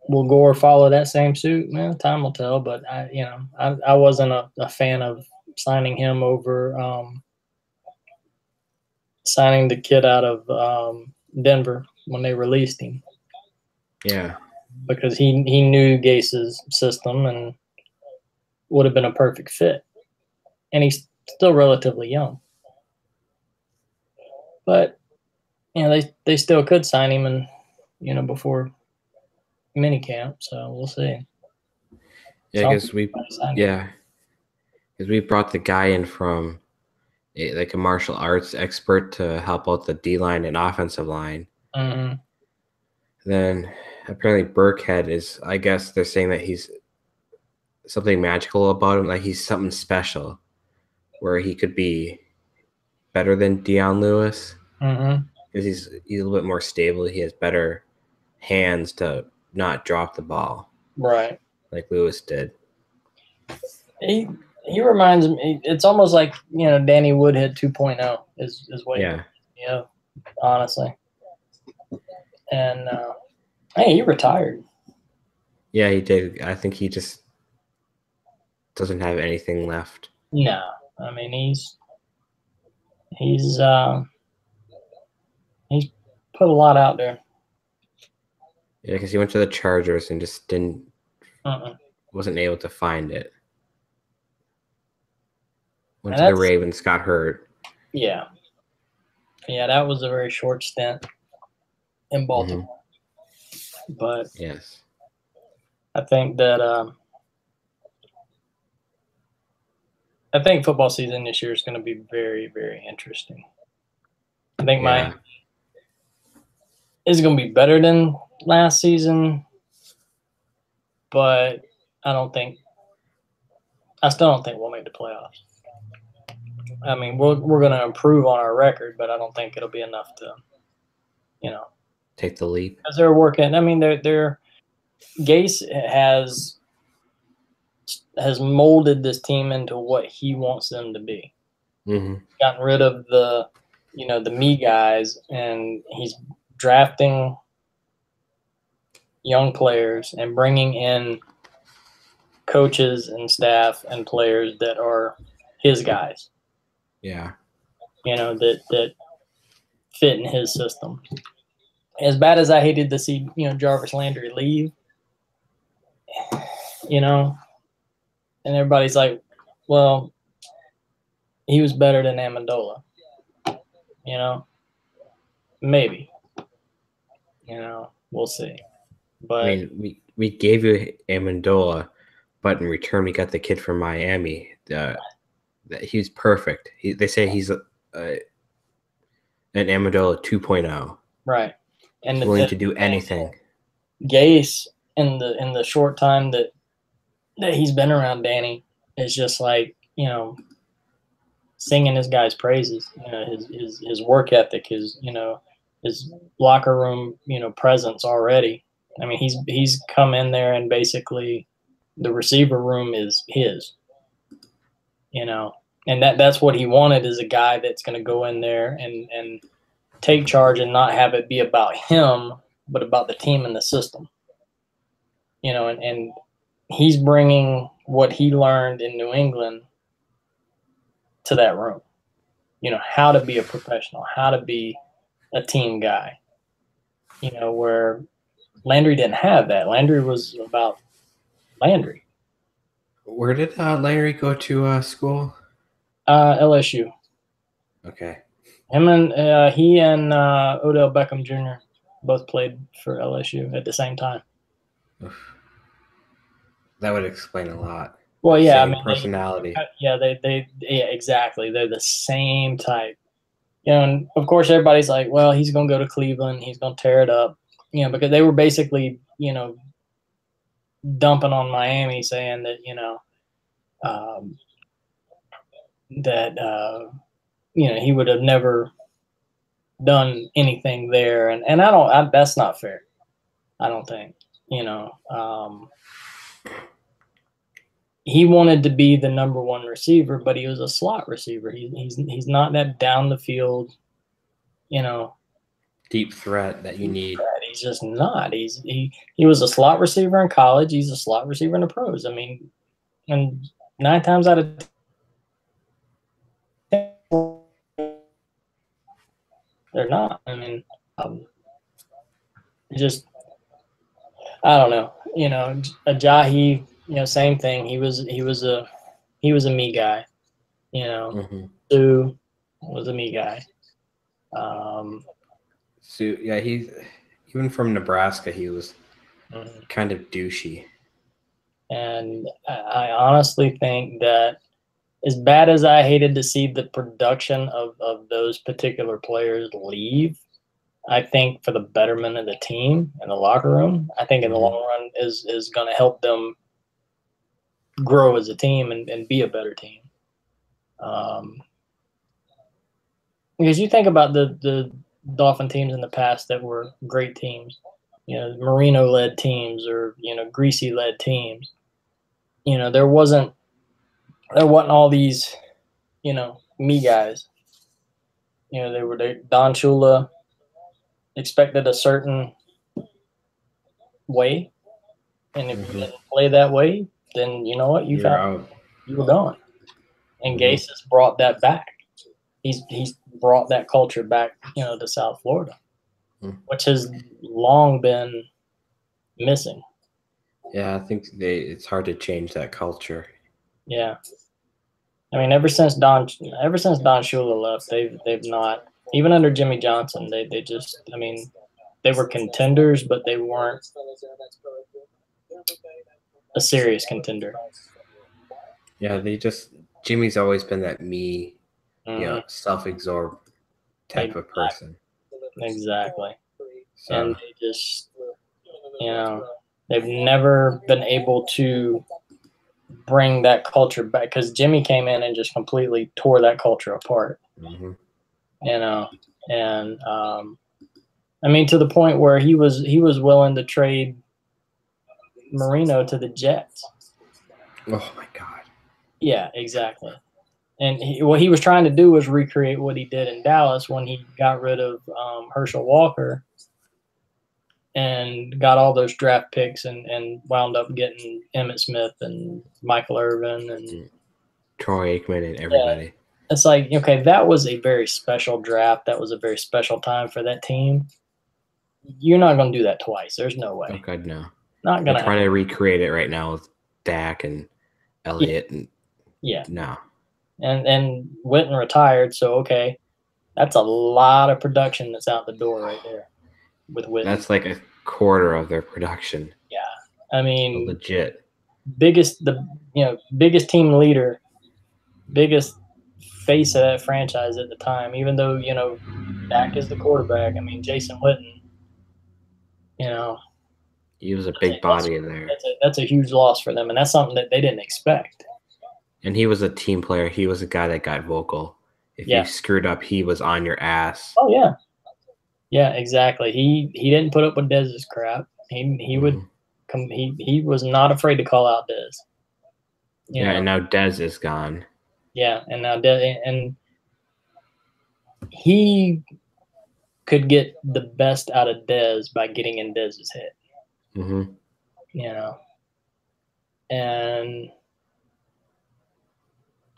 will Gore follow that same suit? Man, time will tell. But I wasn't a fan of signing him over signing the kid out of Denver when they released him. Yeah, because he knew Gase's system and would have been a perfect fit. And he's still relatively young. But they still could sign him and before minicamp, so we'll see. Yeah, because we brought the guy in from a martial arts expert to help out the D line and offensive line. Mm-hmm. Then apparently Burkhead is, I guess they're saying that he's something magical about him, like he's something special, where he could be better than Deion Lewis. Mm-hmm. Because he's a little bit more stable. He has better hands to not drop the ball, right? Like Lewis did. He reminds me. It's almost like Danny Woodhead 2.0 is what. Yeah. Honestly. And hey, he retired. Yeah, he did. I think he just doesn't have anything left. No, I mean he's put a lot out there. Yeah, because he went to the Chargers and just wasn't able to find it. Went to the Ravens, got hurt. Yeah, that was a very short stint in Baltimore. Mm-hmm. But yes, I think that I think football season this year is going to be very, very interesting. I think Miami is going to be better than last season, but I still don't think we'll make the playoffs. I mean, we're going to improve on our record, but I don't think it'll be enough to, take the leap. Because they're working. I mean, they're Gase has molded this team into what he wants them to be. Mm-hmm. Gotten rid of the me guys, and he's drafting young players and bringing in coaches and staff and players that are his guys. Yeah. That fit in his system. As bad as I hated to see, Jarvis Landry leave, and everybody's like, well, he was better than Amendola. Maybe. We'll see. But I mean, we gave you Amendola, but in return we got the kid from Miami. He's perfect. They say he's an Amendola 2.0. Right. And willing to do anything. Gase in the short time that he's been around Danny is just like, singing this guy's praises. His work ethic, his locker room, presence already. I mean, he's come in there and basically the receiver room is his. you know, and that's what he wanted, is a guy that's going to go in there and take charge and not have it be about him, but about the team and the system, you know, and he's bringing what he learned in New England to that room, you know, how to be a professional, how to be a team guy, you know, where Landry didn't have that. Landry was about Landry. Where did Larry go to school? LSU. Okay. He and Odell Beckham Jr. both played for LSU at the same time. Oof. That would explain a lot. Well, The yeah, I same mean, personality. yeah, exactly. They're the same type. You know, and of course everybody's like, well, he's gonna go to Cleveland, he's gonna tear it up, you know, because they were basically, you know, dumping on Miami, saying that, you know, um, that you know, he would have never done anything there, and that's not fair. I don't think, you know, he wanted to be the number one receiver, but he was a slot receiver. He's not that down the field, you know, Deep threat that you need. He's just not. He was a slot receiver in college. He's a slot receiver in the pros. I mean, and 9 times out of 10, they're not. I mean, just I don't know. You know, Ajayi, you know, same thing. He was a me guy. You know, Sue was a me guy. So yeah, he's even from Nebraska. He was kind of douchey. And I honestly think that, as bad as I hated to see the production of those particular players leave, I think for the betterment of the team and the locker room, I think in the long run is going to help them grow as a team and be a better team. Because you think about the Dolphin teams in the past that were great teams, you know, Marino-led teams, or, you know, Greasy-led teams. You know, there wasn't all these, you know, me guys. You know, Don Shula expected a certain way, and if you didn't play that way, then you know what, you were gone. And Gase has brought that back. He's brought that culture back, you know, to South Florida, which has long been missing. Yeah, I think it's hard to change that culture. Yeah, I mean, ever since Don Shula left, they've not, even under Jimmy Johnson, they just, I mean, they were contenders, but they weren't a serious contender. Yeah, Jimmy's always been that me, you know, self-absorbed type of person. Exactly. So. And they just, you know, they've never been able to bring that culture back, because Jimmy came in and just completely tore that culture apart. You know, and I mean, to the point where he was willing to trade Marino to the Jets. Oh my God. Yeah, exactly. And what he was trying to do was recreate what he did in Dallas when he got rid of Herschel Walker and got all those draft picks and wound up getting Emmitt Smith and Michael Irvin and Troy Aikman and everybody. Yeah. It's like, okay, that was a very special draft. That was a very special time for that team. You're not going to do that twice. There's no way. Oh God, no. Not going to. They're trying to recreate it right now with Dak and Elliott. Yeah. No. And Witten retired, so okay, that's a lot of production that's out the door right there with Witten. That's like a quarter of their production. Yeah, I mean, legit. Biggest team leader, biggest face of that franchise at the time. Even though, you know, Dak is the quarterback. I mean, Jason Witten, you know, he was a big body in there. That's a huge loss for them, and that's something that they didn't expect. And he was a team player. He was a guy that got vocal. If you screwed up, he was on your ass. Oh yeah, yeah, exactly. He didn't put up with Dez's crap. He would come. He was not afraid to call out Dez. Yeah, and now Dez is gone. Yeah, and now and he could get the best out of Dez by getting in Dez's head. Mm-hmm. You know, and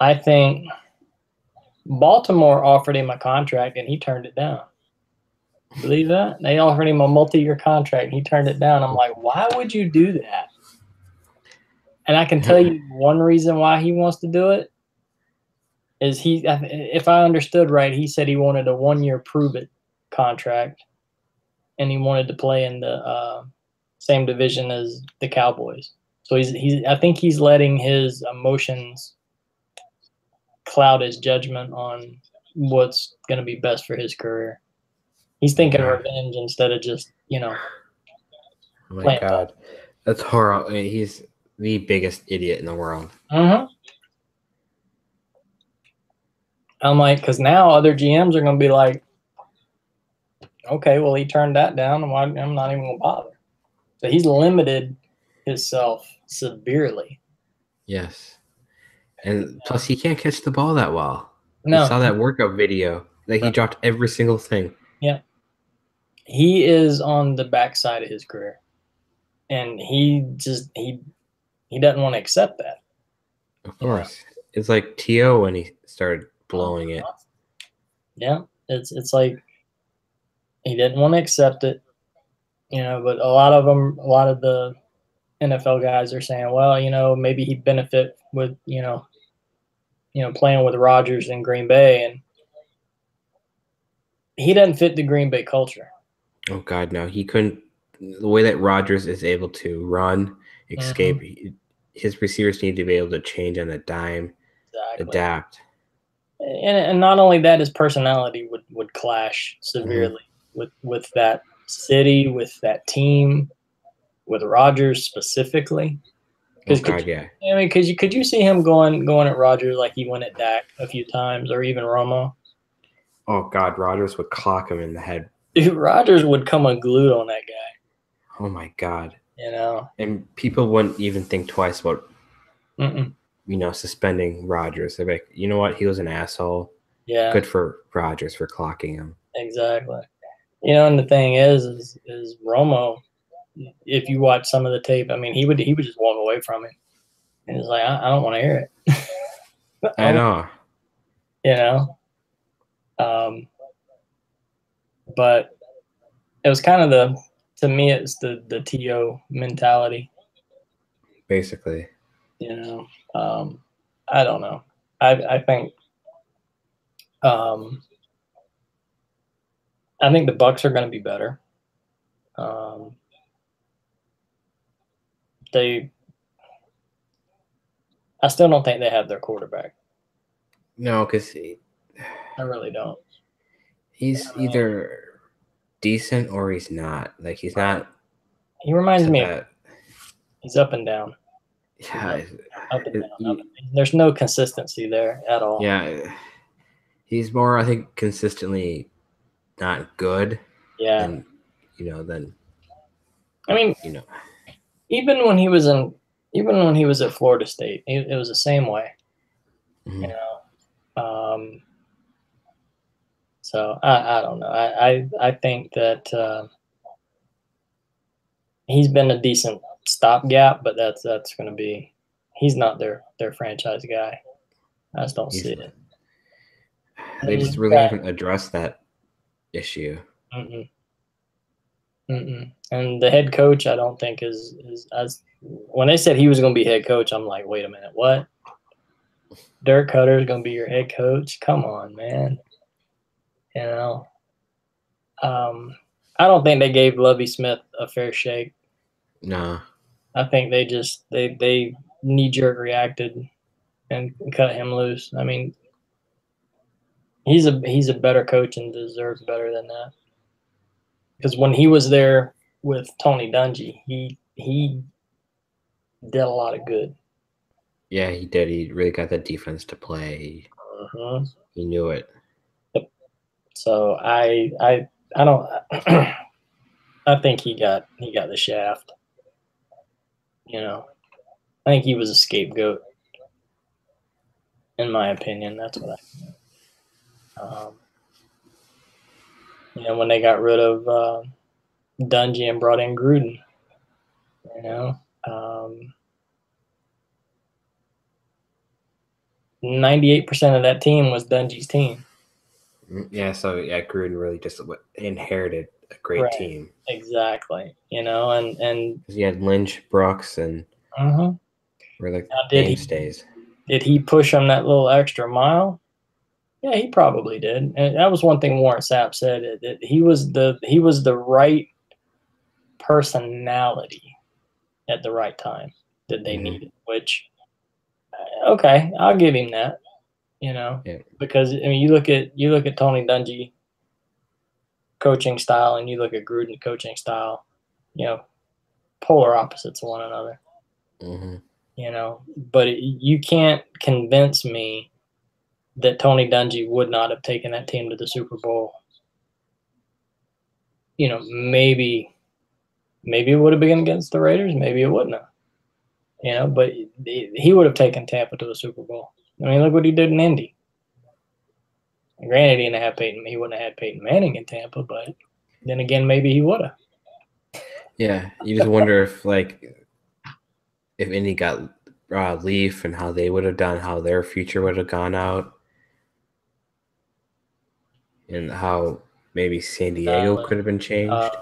I think Baltimore offered him a contract and he turned it down. Believe that? They offered him a multi-year contract and he turned it down. I'm like, why would you do that? And I can tell you one reason why he wants to do it is if I understood right, he said he wanted a 1-year prove-it contract and he wanted to play in the same division as the Cowboys. So I think he's letting his emotions cloud his judgment on what's going to be best for his career. He's thinking revenge instead of just, Oh my playing God, that's horrible. I mean, he's the biggest idiot in the world. ball. I'm like, because now other GMs are going to be like, okay, well, he turned that down, and I'm not even going to bother. So he's limited himself severely. Yes, and plus he can't catch the ball that well. We No, saw that workout video. Like he dropped every single thing. yeah, he is on the backside of his career, and he doesn't want to accept that. Of course, it's like T.O. when he started blowing it. Yeah, it's like he didn't want to accept it, But a lot of the NFL guys are saying, well, maybe he'd benefit with playing with Rodgers in Green Bay, and he doesn't fit the Green Bay culture. Oh God, no, he couldn't. The way that Rodgers is able to run, escape, his receivers need to be able to change on a dime, adapt. And not only that, his personality would clash severely with that city, with that team, with Rodgers specifically. Oh God, yeah. I mean, could you see him going at Rodgers like he went at Dak a few times, or even Romo? Oh God, Rodgers would clock him in the head. Dude, Rodgers would come unglued on that guy. Oh my God. And people wouldn't even think twice about suspending Rodgers. They're like, you know what? He was an asshole. Yeah. Good for Rodgers for clocking him. Exactly. And the thing is Romo, if you watch some of the tape, I mean, he would just walk away from it. And it's like, I don't want to hear it. I know. But it was kind of to me, it's the T.O. mentality. Basically. I don't know. I think the Bucs are going to be better. I still don't think they have their quarterback. No, because I really don't. He's either decent or he's not. Like he's not. He reminds me of. He's up and down. Yeah, up and down. There's no consistency there at all. Yeah, he's more, I think, consistently not good. Yeah. Than, than. I mean, even when he was at Florida State, it was the same way. So I don't know. I think that he's been a decent stopgap, but that's going to be. He's not their franchise guy. I just don't see it. They just really haven't addressed that issue. And the head coach, I don't think is as. When they said he was going to be head coach, I'm like, wait a minute, what? Dirk Cutter is going to be your head coach? Come on, man. I don't think they gave Lovie Smith a fair shake. No. I think they knee-jerk reacted and cut him loose. I mean, he's a better coach and deserves better than that. Because when he was there with Tony Dungy, he did a lot of good. Yeah, he did. He really got that defense to play. He knew it. So I don't. I think he got the shaft. I think he was a scapegoat, in my opinion. That's what when they got rid of Dungy and brought in Gruden, 98% of that team was Dungy's team. Yeah, so Gruden really just inherited a great team. Exactly, and you had Lynch, Brooks, and were like mainstays. Did he push him that little extra mile? Yeah, he probably did. And that was one thing Warren Sapp said, that he was the right personality at the right time that they needed. Which, okay, I'll give him that. Because you look at Tony Dungy coaching style and you look at Gruden coaching style, polar opposites of one another. But you can't convince me that Tony Dungy would not have taken that team to the Super Bowl. Maybe it would have been against the Raiders. Maybe it wouldn't have. But he would have taken Tampa to the Super Bowl. I mean, look what he did in Indy. Granted, he didn't have Peyton. He wouldn't have had Peyton Manning in Tampa, but then again, maybe he would have. Yeah, you just wonder if Indy got Leaf and how they would have done, how their future would have gone out, and how maybe San Diego could have been changed.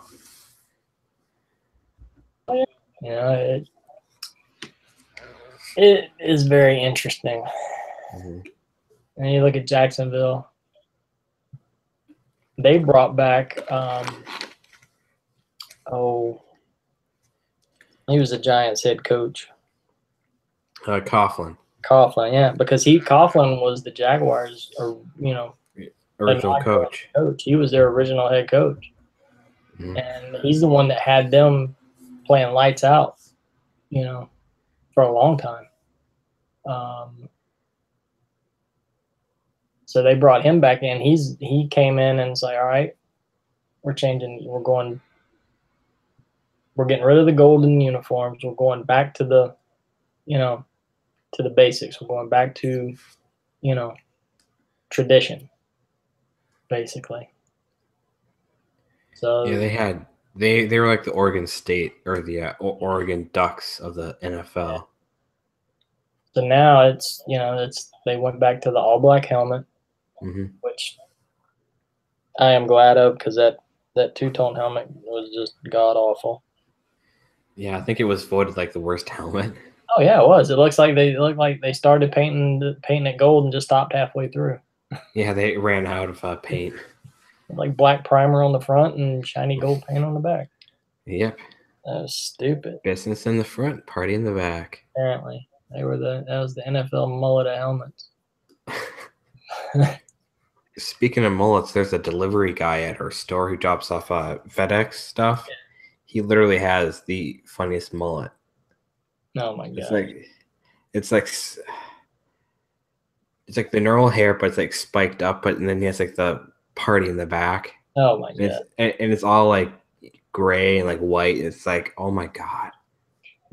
It is very interesting. And you look at Jacksonville. They brought back he was the Giants head coach. Coughlin. Coughlin, yeah, because Coughlin was the Jaguars, original coach. He was their original head coach, and he's the one that had them playing lights out, for a long time. So they brought him back in. He came in and was like, all right, we're changing. We're getting rid of the golden uniforms. We're going back to the, to the basics. We're going back to, tradition, basically. So yeah, they were like the Oregon State or the Oregon Ducks of the NFL. So now it's they went back to the all black helmet, which I am glad of, because that two-tone helmet was just god awful. Yeah, I think it was voted like the worst helmet. Oh yeah, it was. It looked like they started painting it gold and just stopped halfway through. Yeah, they ran out of paint. Like black primer on the front and shiny gold paint on the back. Yep. That was stupid. Business in the front, party in the back. Apparently, that was the NFL mullet of helmets. Speaking of mullets, there's a delivery guy at our store who drops off FedEx stuff. Yeah. He literally has the funniest mullet. Oh my god! It's like the normal hair, but it's like spiked up, and then he has like the party in the back. Oh my god! And it's all like gray and like white. It's like, oh my god.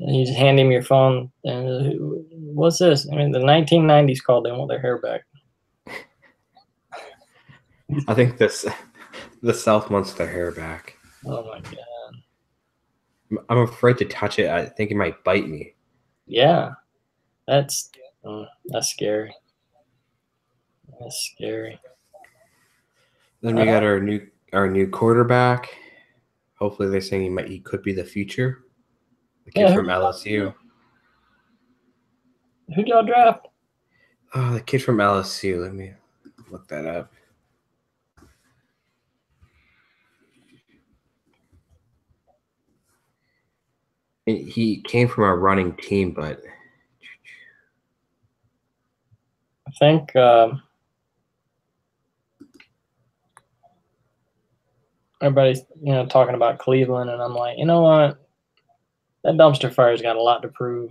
And you just hand him your phone and what's this? I mean, the 1990s called. They want their hair back. I think the South wants their hair back. Oh my god! I'm afraid to touch it. I think it might bite me. Yeah, that's scary. That's scary. Then we got our new quarterback. Hopefully, they're saying he could be the future. The kid from LSU. Who'd y'all draft? Oh, the kid from LSU. Let me look that up. He came from a running team, but I think everybody's talking about Cleveland, and I'm like, you know what? That dumpster fire's got a lot to prove.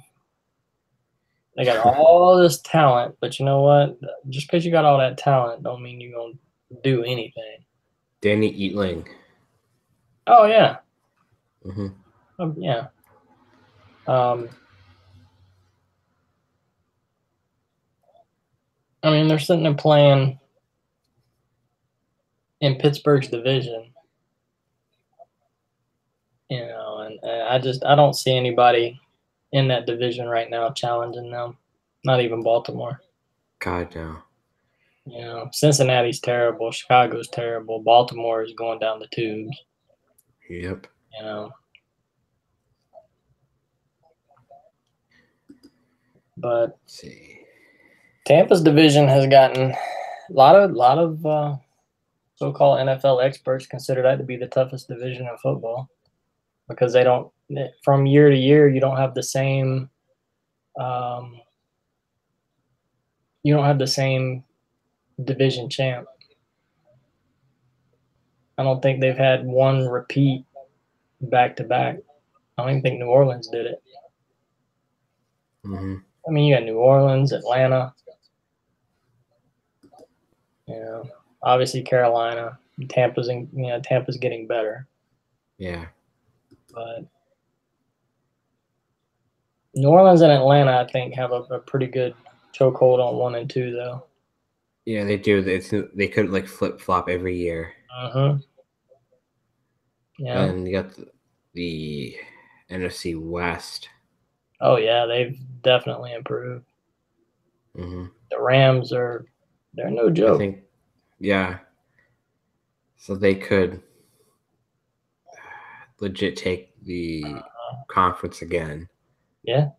They got all this talent, but you know what? Just because you got all that talent don't mean you're going to do anything. Danny Eatling. Oh, yeah. Yeah. I mean, they're sitting there playing in Pittsburgh's division, and I don't see anybody in that division right now challenging them. Not even Baltimore. God, no. Cincinnati's terrible. Chicago's terrible. Baltimore is going down the tubes. Yep. You know, but Let's see. Tampa's division has gotten a lot of so-called NFL experts consider that to be the toughest division in football because they don't from year to year you don't have the same um, division champ. I don't think they've had one repeat back to back. I don't even think New Orleans did it. Mm-hmm. I mean, you got New Orleans, Atlanta, obviously Carolina, Tampa's getting better. Yeah. But New Orleans and Atlanta, I think, have a pretty good chokehold on 1 and 2, though. Yeah, they do. They could like flip flop every year. Uh-huh. Yeah. And you got the NFC West. Oh, yeah, they've definitely improved. Mm-hmm. The Rams they're no joke. I think, yeah. So they could legit take the conference again. Yeah.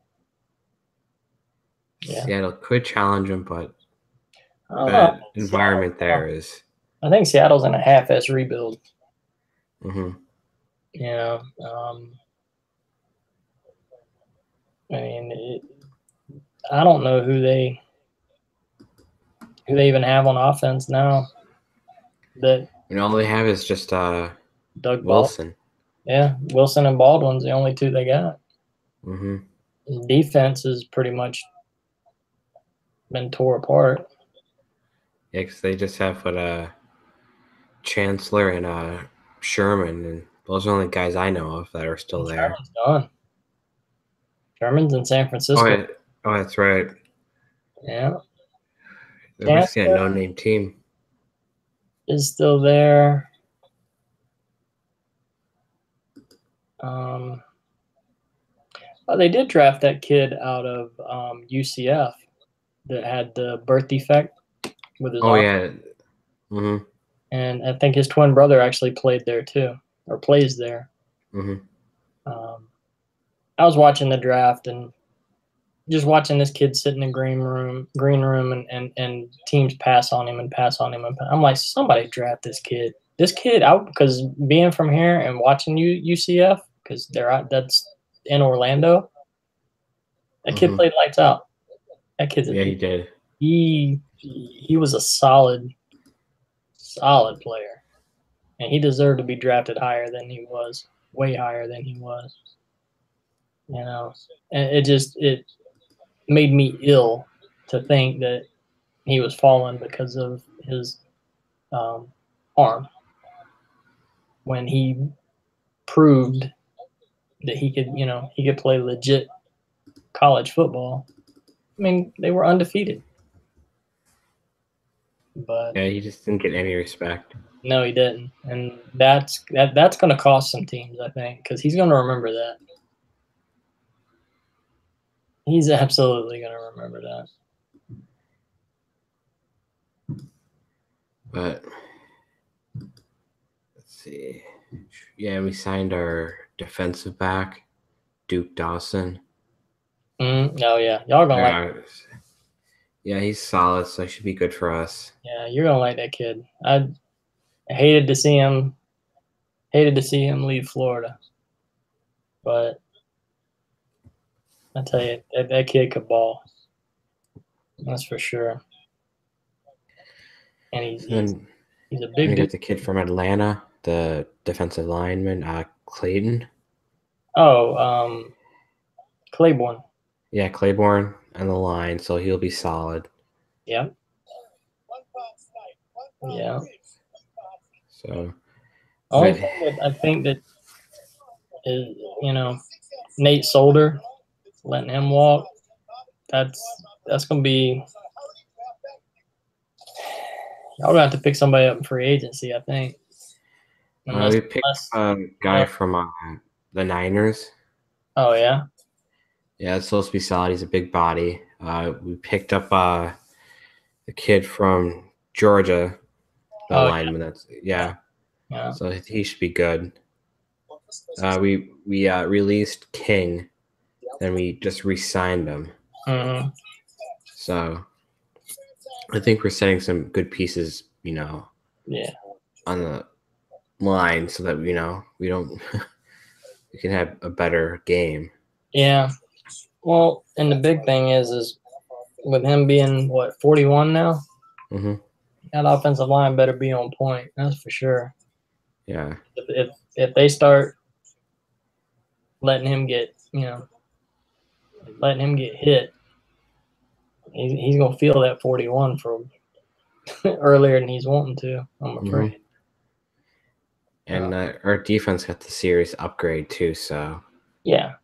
Seattle could challenge them, but I don't know. that environment there is. I think Seattle's in a half-ass rebuild. Mm-hmm. I mean, I don't know who they even have on offense now. All they have is just Doug Wilson. Baldwin. Yeah, Wilson and Baldwin's the only two they got. Mm-hmm. Defense has pretty much been tore apart. Yeah, because they just have Chancellor and Sherman, and those are the only guys I know of that are still there. Sherman's gone. Sherman's in San Francisco. Oh, that's right. Yeah. They're just a no-name team. Is still there. They did draft that kid out of UCF that had the birth defect with his arm. Yeah. Mm-hmm. And I think his twin brother actually played there too, or plays there. Mm-hmm. I was watching the draft and just watching this kid sit in the green room and teams pass on him. I'm like, somebody draft this kid. This kid out because being from here and watching UCF because that's in Orlando. That kid played lights out. That kid's he did. He was a solid player, and he deserved to be drafted higher than he was, way higher than he was. And it made me ill to think that he was falling because of his arm when he proved that he could play legit college football. I mean, they were undefeated. But yeah, he just didn't get any respect. No, he didn't, and that's going to cost some teams, I think, because he's going to remember that. He's absolutely going to remember that. But let's see. Yeah, we signed our defensive back, Duke Dawson. Oh yeah, y'all gonna like. Yeah, he's solid, so he should be good for us. Yeah, you're gonna like that kid. I hated to see him leave Florida, but I tell you, that kid could ball. That's for sure. And he's a big dude. Got the kid from Atlanta, the defensive lineman, Clayton. Oh, Claiborne. Yeah, Claiborne on the line, so he'll be solid. Yeah. Yeah. So only thing that I think that is, Nate Solder, letting him walk. That's gonna be Y'all gonna have to pick somebody up in free agency, I think. We picked a guy from the Niners. Oh yeah. Yeah, it's supposed to be solid. He's a big body. We picked up the kid from Georgia, the lineman. Yeah. So he should be good. We released King, then we just re-signed him. Mm-hmm. So I think we're setting some good pieces, Yeah. on the line so that we don't we can have a better game. Yeah. Well, and the big thing is with him being 41 now, Mm-hmm. that offensive line better be on point. That's for sure. Yeah. If they start letting him get hit, he's gonna feel that 41 from earlier than he's wanting to. I'm afraid. Mm-hmm. And our defense got the serious upgrade too, so yeah,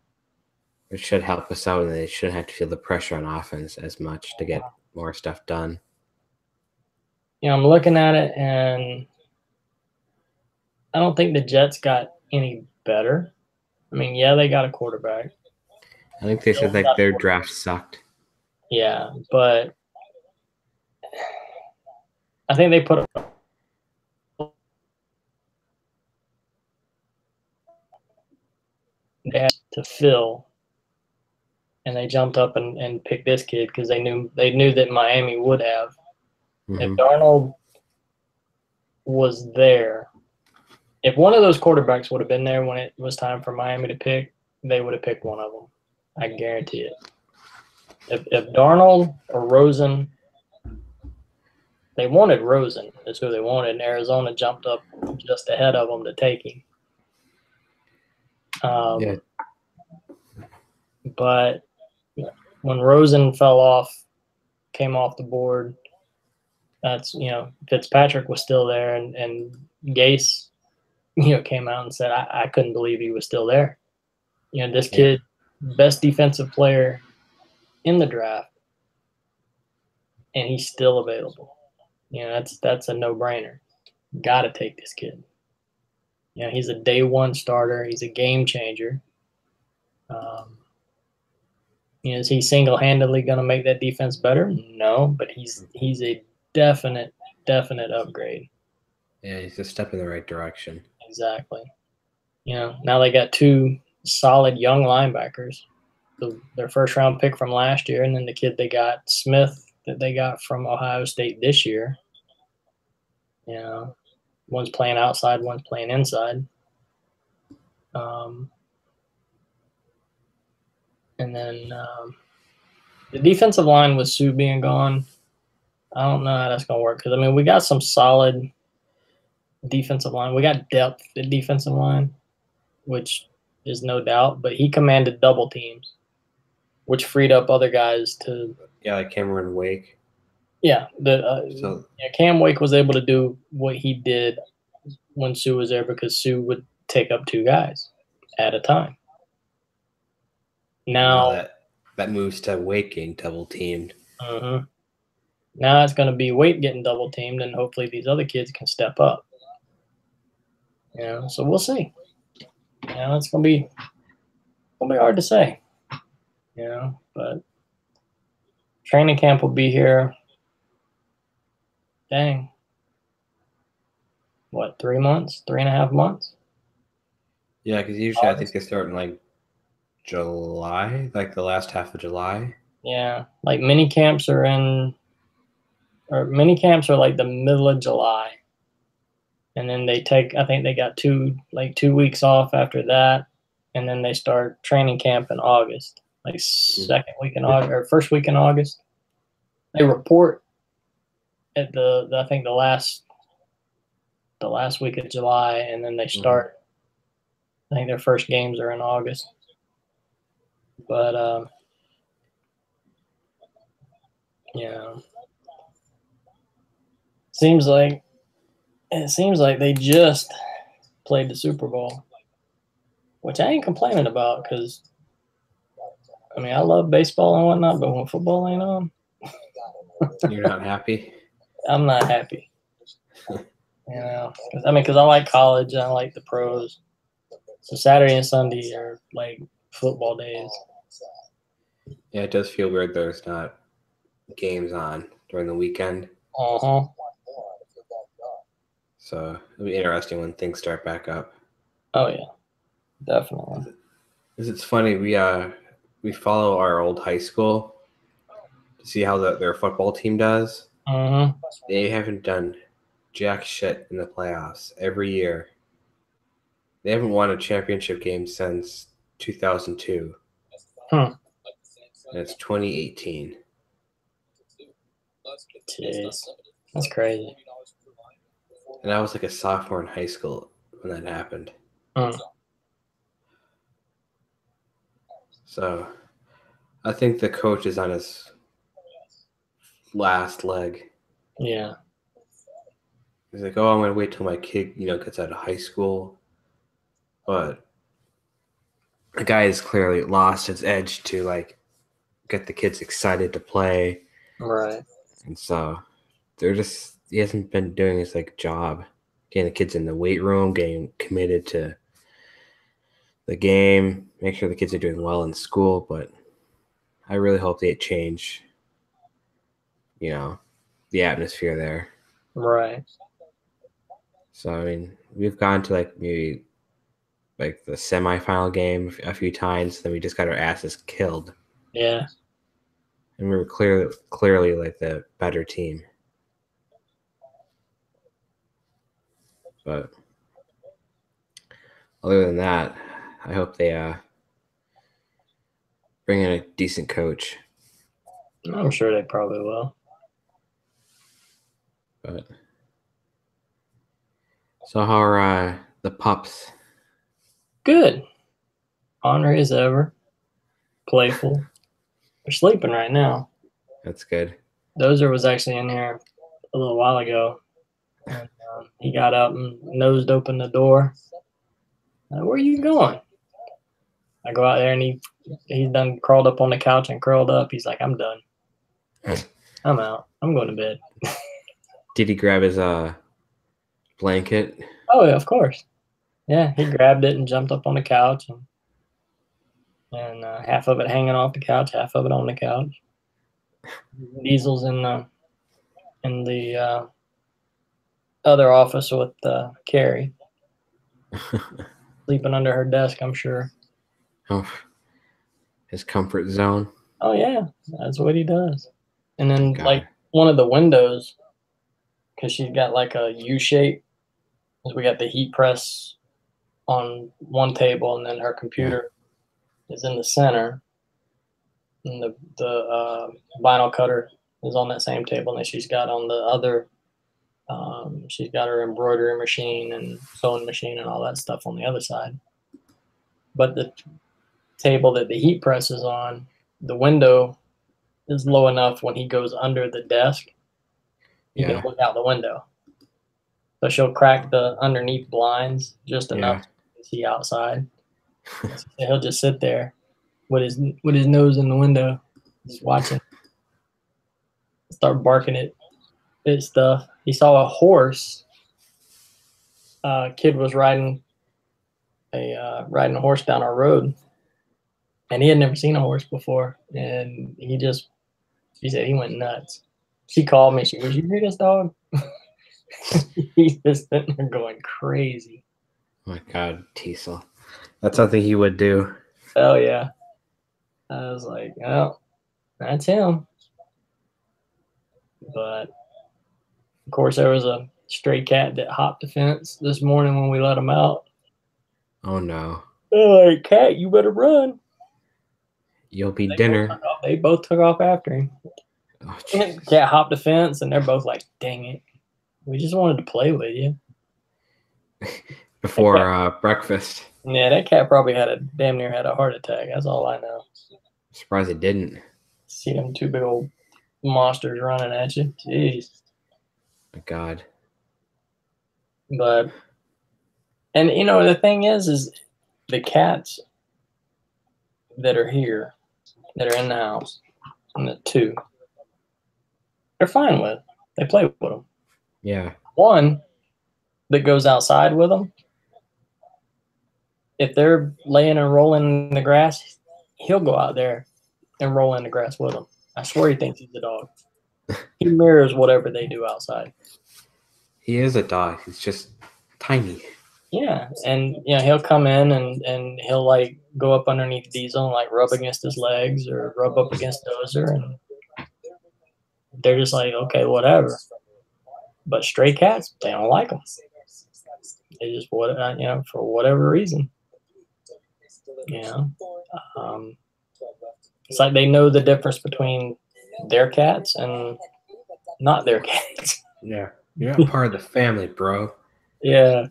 it should help us out, and they shouldn't have to feel the pressure on offense as much to get more stuff done. I'm looking at it, and I don't think the Jets got any better. I mean, yeah, they got a quarterback. I think they said their draft sucked. Yeah, but I think they put to fill, and they jumped up and picked this kid because they knew that Miami would have. Mm-hmm. If Darnold was there, if one of those quarterbacks would have been there when it was time for Miami to pick, they would have picked one of them. I guarantee it. If Darnold or Rosen, they wanted Rosen. That's who they wanted. And Arizona jumped up just ahead of them to take him. Yeah. But when Rosen came off the board, that's Fitzpatrick was still there, and Gase came out and said I couldn't believe he was still there. This kid, best defensive player in the draft, and he's still available. That's a no-brainer. Got to take this kid. He's a day one starter. He's a game changer. Is he single-handedly going to make that defense better? No, but he's a definite upgrade. Yeah, he's a step in the right direction. Exactly. Now they got two solid young linebackers. Their first-round pick from last year, and then the kid they got, Smith, that they got from Ohio State this year. One's playing outside, one's playing inside. And then the defensive line with Sue being gone, I don't know how that's going to work. Because, we got some solid defensive line. We got depth at defensive line, which is no doubt. But he commanded double teams, which freed up other guys to – yeah, like Cameron Wake. Yeah. Cam Wake was able to do what he did when Sue was there because Sue would take up two guys at a time. Now that moves to Wake getting double teamed. Mm-hmm. Now it's going to be Wake getting double teamed, and hopefully these other kids can step up. So we'll see. It's going to be hard to say. But training camp will be here. Dang. What, 3 months? 3.5 months? Yeah, because usually I think they start in like July, like the last half of July. Yeah, like mini camps are like the middle of July, and then I think they got 2 weeks off after that, and then they start training camp in August, like second week in August or first week in August. They report at I think the last week of July, and then they start. I think their first games are in August. But seems like they just played the Super Bowl, which I ain't complaining about because I love baseball and whatnot, but when football ain't on, you're not happy. I'm not happy. Because I like college and I like the pros. So Saturday and Sunday are like football days. Yeah, it does feel weird there's not games on during the weekend. Uh-huh. So it'll be interesting when things start back up. Oh yeah, definitely. Because it's funny, we follow our old high school to see how their football team does. Mm-hmm. They haven't done jack shit in the playoffs every year. They haven't won a championship game since 2002. Hmm. And it's 2018. Jeez, that's crazy. And I was like a sophomore in high school when that happened. Mm. So I think the coach is on his last leg. Yeah. He's like, oh, I'm going to wait till my kid, gets out of high school. But the guy has clearly lost his edge to, like, get the kids excited to play. Right. And so he hasn't been doing his, like, job. Getting the kids in the weight room, getting committed to the game, make sure the kids are doing well in school. But I really hope they change, the atmosphere there. Right. So, I mean, we've gone to, like, maybe like the semifinal game a few times. Then we just got our asses killed, Yeah. and we were clearly like the better team. But other than that, I hope they bring in a decent coach. I'm sure they probably will. But so how are the pups? Good. Honor as ever. Playful. They're sleeping right now. That's good. Dozer was actually in here a little while ago. And, he got up and nosed open the door. Where are you going? I go out there and he's done crawled up on the couch and curled up. He's like, I'm done. I'm out. I'm going to bed. Did he grab his blanket? Oh yeah, of course. Yeah, he grabbed it and jumped up on the couch and half of it hanging off the couch, half of it on the couch. Diesel's in the other office with Carrie, sleeping under her desk, I'm sure. Oh, his comfort zone. Oh yeah, that's what he does. And then God. like one of the windows, because she's got like a U shape, because we got the heat press on one table, and then her computer is in the center, and the vinyl cutter is on that same table, and then she's got on the other. She's got her embroidery machine and sewing machine and all that stuff on the other side. But the table that the heat press is on, the window is low enough when he goes under the desk, he can look out the window. So she'll crack the underneath blinds just enough to see outside. So he'll just sit there with his nose in the window, just watching. Start barking at stuff. He saw a horse. Kid was riding a horse down our road, and he had never seen a horse before, and she said he went nuts. She called me. She goes, "You hear this dog?" He's just sitting there going crazy. Oh my God, Teasel. That's something he would do. Oh yeah. I was like, oh, that's him. But of course, there was a stray cat that hopped the fence this morning when we let him out. Oh no. Oh, like, cat, you better run. You'll be dinner. They both took off after him. Oh, cat hopped the fence, and they're both like, dang it. We just wanted to play with you. Before breakfast. Yeah, that cat probably damn near had a heart attack. That's all I know. Surprised it didn't. See them two big old monsters running at you. Jeez. My God. But, and the thing is the cats that are here, that are in the house, and the two, they're fine with. They play with them. Yeah. one that goes outside with them, if they're laying and rolling in the grass, he'll go out there and roll in the grass with them. I swear he thinks he's a dog. He mirrors whatever they do outside. He is a dog. He's just tiny. Yeah, and he'll come in and he'll like go up underneath Diesel and like rub against his legs or rub up against Dozer, and they're just like, okay, whatever. But stray cats, they don't like them. They just for whatever reason. It's like they know the difference between their cats and not their cats. Yeah, you're not part of the family, bro. Yeah,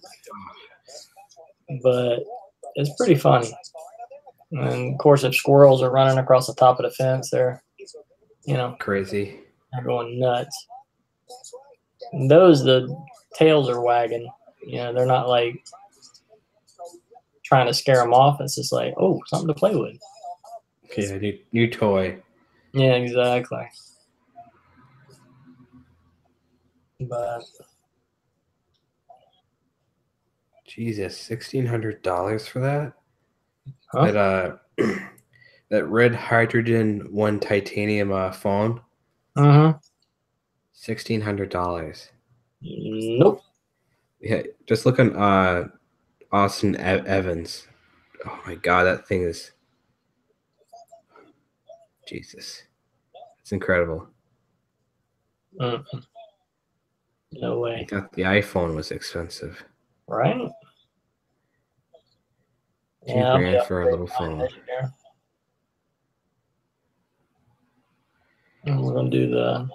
but it's pretty funny. And of course, if squirrels are running across the top of the fence, they're crazy. They're going nuts. And those, the tails are wagging. They're not like trying to scare them off. It's just like, oh, something to play with. Yeah, new toy. Yeah, exactly. But Jesus, $1,600 for that? huh? That red hydrogen 1 titanium phone. $1,600. Nope. Yeah, just look on Austin Evans. Oh my God, that thing is Jesus. It's incredible. No way. I thought the iPhone was expensive. Right? $2,000 for a little phone. And we're gonna do I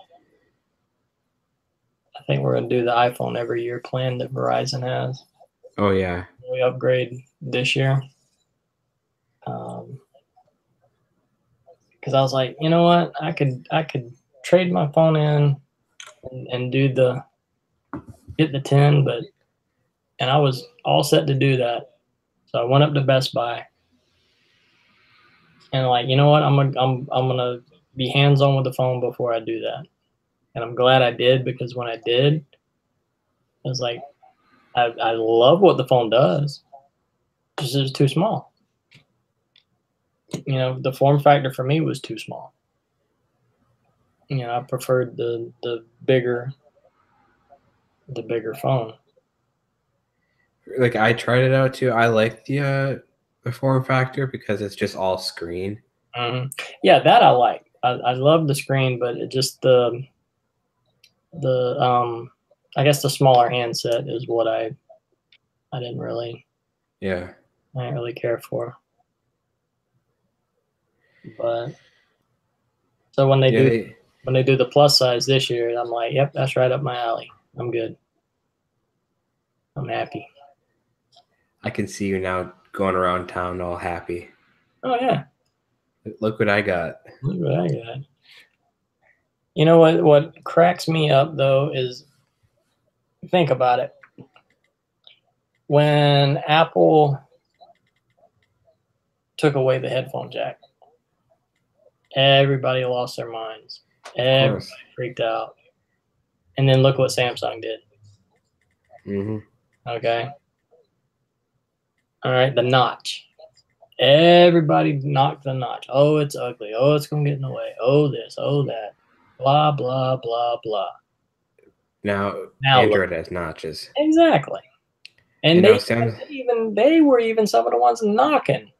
think we're gonna do the iPhone every year plan that Verizon has. Oh yeah. We upgrade this year. Because I was like, you know what? I could trade my phone in and do get the 10, and I was all set to do that. So I went up to Best Buy and like, you know what? I'm gonna be hands on with the phone before I do that. And I'm glad I did, because when I did, I was like, I love what the phone does. It's just too small. The form factor for me was too small. I preferred the bigger phone. Like I tried it out too. I like the form factor because it's just all screen. Mm-hmm. Yeah, that I like. I love the screen, but it just the I guess the smaller handset is what I didn't really I didn't really care for. But so when they do the plus size this year, I'm like, yep, that's right up my alley. I'm good. I'm happy. I can see you now going around town all happy. Oh yeah. Look what I got. Look what I got. You know what cracks me up though is, think about it. When Apple took away the headphone jack, everybody lost their minds. Everybody freaked out. And then look what Samsung did. Mm-hmm. Okay. All right, the notch. Everybody knocked the notch. Oh, it's ugly. Oh, it's going to get in the way. Oh, this. Oh, that. Blah, blah, blah, blah. Now Android has notches. Exactly. And they were even some of the ones knocking.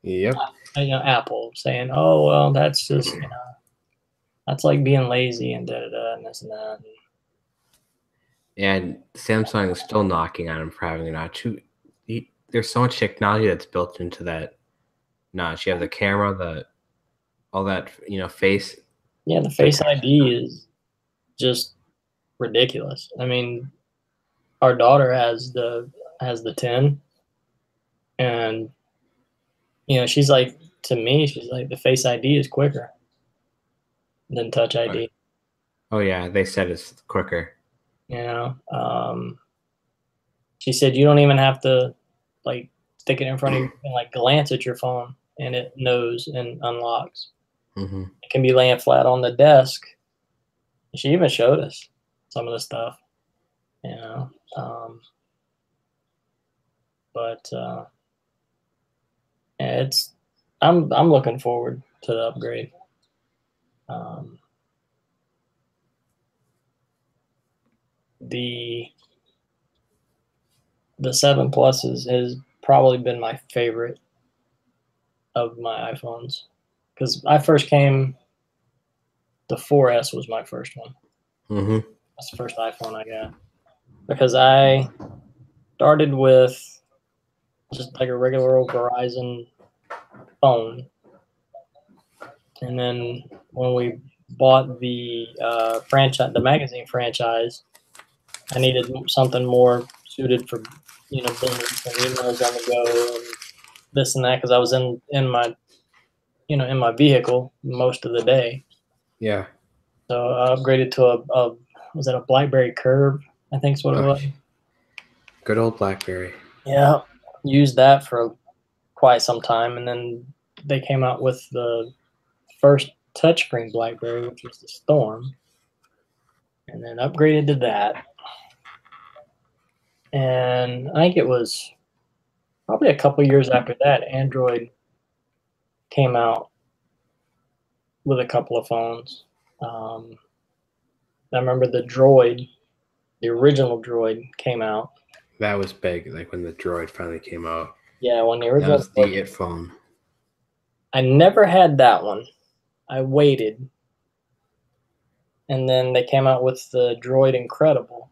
Yep. Apple saying, "Oh well, that's just that's like being lazy and da da da and this and that." And Samsung is still knocking on him for having a notch. There's so much technology that's built into that notch. You have the camera, all that face. Yeah, the Face ID is just ridiculous. I mean, our daughter has the 10, and she's like, to me, she's like, the Face ID is quicker than Touch ID. Oh yeah, they said it's quicker. She said you don't even have to like stick it in front of you and like glance at your phone, and it knows and unlocks. Mm-hmm. It can be laying flat on the desk. She even showed us. some of the stuff, but yeah, I'm looking forward to the upgrade. The 7 Plus has probably been my favorite of my iPhones, because I first came, the 4S was my first one. Mm-hmm. That's the first iPhone I got, because I started with just like a regular old Verizon phone, and then when we bought the franchise, the magazine franchise, I needed something more suited for business and emails on the go and this and that, because I was in my vehicle most of the day. Yeah. So I upgraded to a was it a BlackBerry Curve? I think is what it was. Good old BlackBerry. Yeah, used that for quite some time, and then they came out with the first touchscreen BlackBerry, which was the Storm, and then upgraded to that. And I think it was probably a couple years after that, Android came out with a couple of phones. I remember the Droid, the original Droid, came out. That was big, like when the Droid finally came out. Yeah, when the original. That was the it phone. I never had that one. I waited. And then they came out with the Droid Incredible.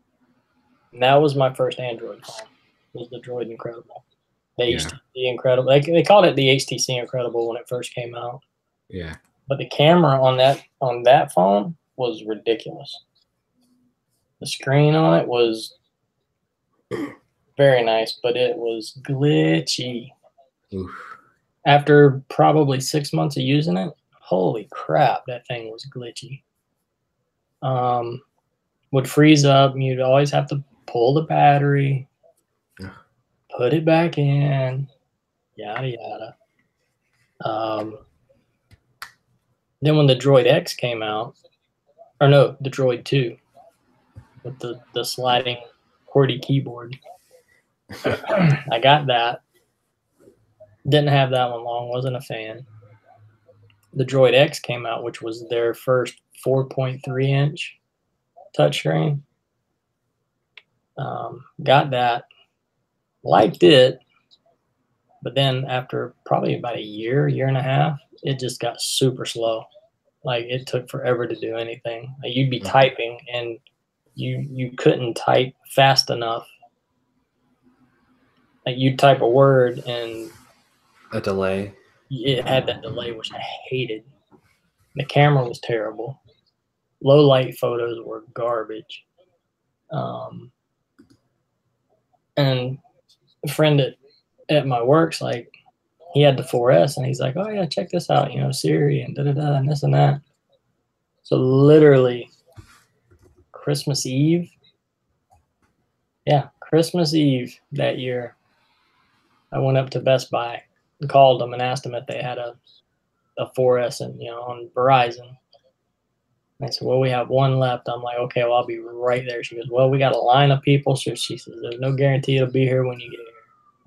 And that was my first Android phone, was the Droid Incredible. The HTC Incredible. They called it the HTC Incredible when it first came out. Yeah. But the camera on that phone was ridiculous. The screen on it was very nice, but it was glitchy. Oof. After probably 6 months of using it, holy crap, that thing was glitchy. Would freeze up, and you'd always have to pull the battery, put it back in, yada yada. Then when the Droid X came out, or no, the Droid 2 with the sliding QWERTY keyboard, I got that. Didn't have that one long, wasn't a fan. The Droid X came out, which was their first 4.3-inch touchscreen. Got that, liked it, but then after probably about a year and a half, it just got super slow. Like, it took forever to do anything. Like, you'd be typing and you couldn't type fast enough. Like, you'd type a word and a delay. It had that delay, which I hated. The camera was terrible. Low light photos were garbage. And a friend at my work's like, he had the 4S, and he's like, oh yeah, check this out, Siri and da-da-da and this and that. So literally Christmas Eve that year, I went up to Best Buy and called them and asked them if they had a 4S and on Verizon. And I said, well, we have one left. I'm like, okay, well, I'll be right there. She goes, well, we got a line of people. So she says, there's no guarantee it'll be here when you get here.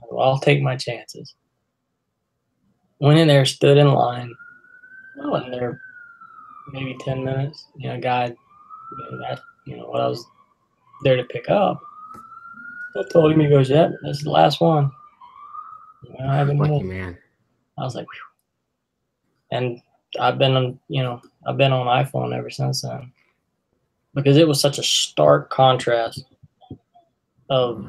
I go, well, I'll take my chances. Went in there, stood in line. I wasn't there maybe 10 minutes. Guy, asked, what I was there to pick up. I told him, he goes, yep, this is the last one. I don't have any Lucky more. Man. I was like, whew. And I've been on iPhone ever since then, because it was such a stark contrast of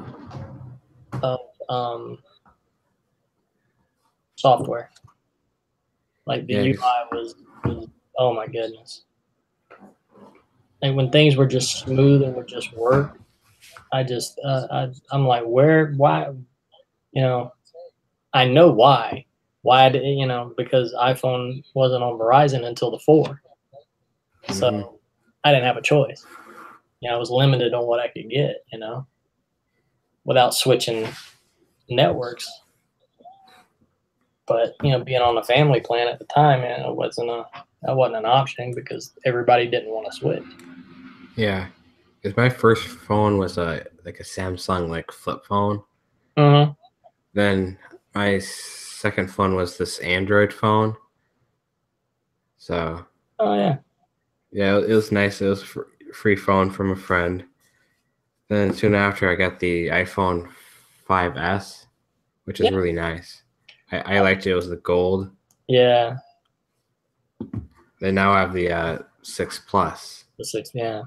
software. Like the UI was oh my goodness. Like when things were just smooth and would just work, I'm like, why? I know why. Why did because iPhone wasn't on Verizon until the 4. So I didn't have a choice. I was limited on what I could get, without switching networks. But being on a family plan at the time, that wasn't an option because everybody didn't want to switch. Yeah. Because my first phone was a Samsung like flip phone. Mm-hmm. Then my second phone was this Android phone. So Oh yeah. yeah, it was nice. It was free phone from a friend. Then soon after, I got the iPhone 5S, which is Yeah. really nice. I liked it. It was the gold. Yeah. They now have the 6 Plus. The six. Yeah.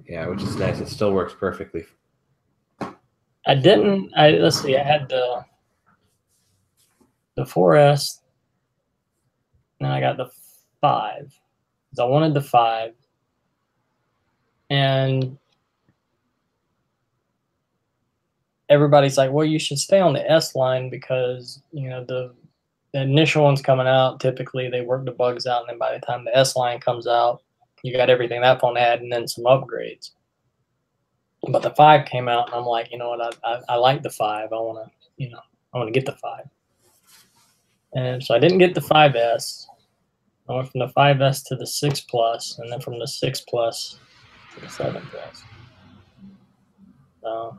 Yeah, which is nice. It still works perfectly. I didn't. Let's see. I had the 4S, and I got the 5. 'Cause I wanted the 5, and everybody's like, "Well, you should stay on the S line because the initial ones coming out, typically they work the bugs out, and then by the time the S line comes out, you got everything that phone had, and then some upgrades." But the 5 came out, and I'm like, you know what? I like the 5. I want to get the 5, and so I didn't get the 5S. I went from the 5S to the 6 Plus, and then from the 6 Plus to the 7 Plus. So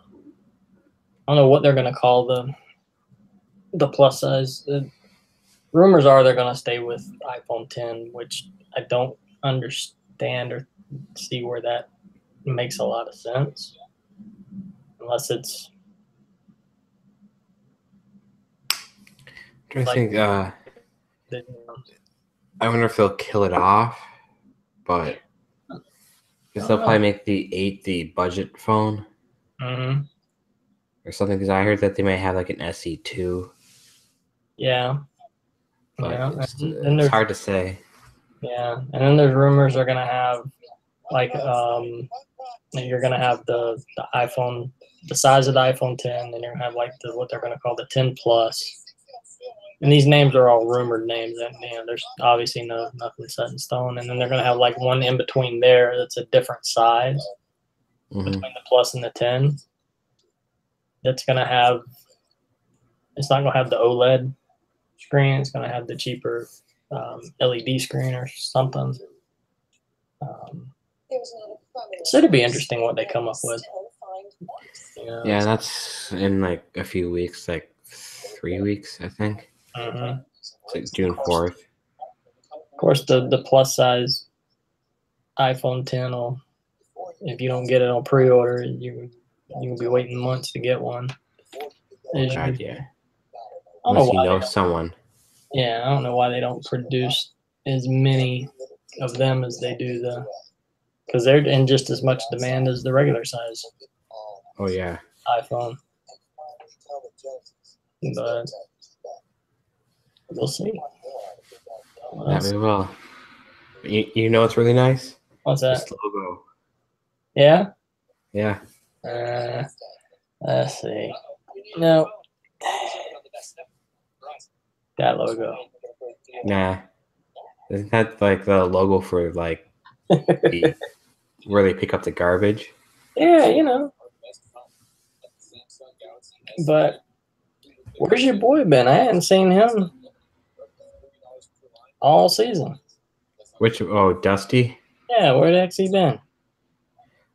I don't know what they're going to call the plus size. The rumors are they're going to stay with iPhone 10, which I don't understand or see where that makes a lot of sense, unless it's I'm trying to like think. the, I wonder if they'll kill it off, but because they'll probably make the 8 the budget phone mm-hmm. or something. Because I heard that they might have like an SE2, Yeah, but yeah. Then it's there's hard to say. yeah, and then there's rumors they're gonna have like you're gonna have the iPhone the size of the iPhone 10, and you're gonna have like what they're gonna call the 10 Plus. And these names are all rumored names, and there's obviously nothing set in stone. And then they're gonna have like one in between there that's a different size between the Plus and the 10. That's gonna have it's not gonna have the OLED screen. It's gonna have the cheaper LED screen or something. So it'd be interesting what they come up with. Yeah, that's in like a few weeks, like 3 weeks, I think. Mm-hmm. It's like June 4th. Of course, the plus size iPhone 10 will, if you don't get it on pre-order, you'll be waiting months to get one. God, yeah. I don't know Unless you why know someone. Yeah, I don't know why they don't produce as many of them as they do because they're in just as much demand as the regular size Oh yeah. iPhone. But we'll see. That we will. You know what's really nice? What's that? This logo. Yeah? Yeah. Let's see. No. That logo. Nah. Isn't that like the logo for like where they pick up the garbage? Yeah, But where's your boy been? I hadn't seen him all season. Which Dusty? Yeah, where the heck's he been?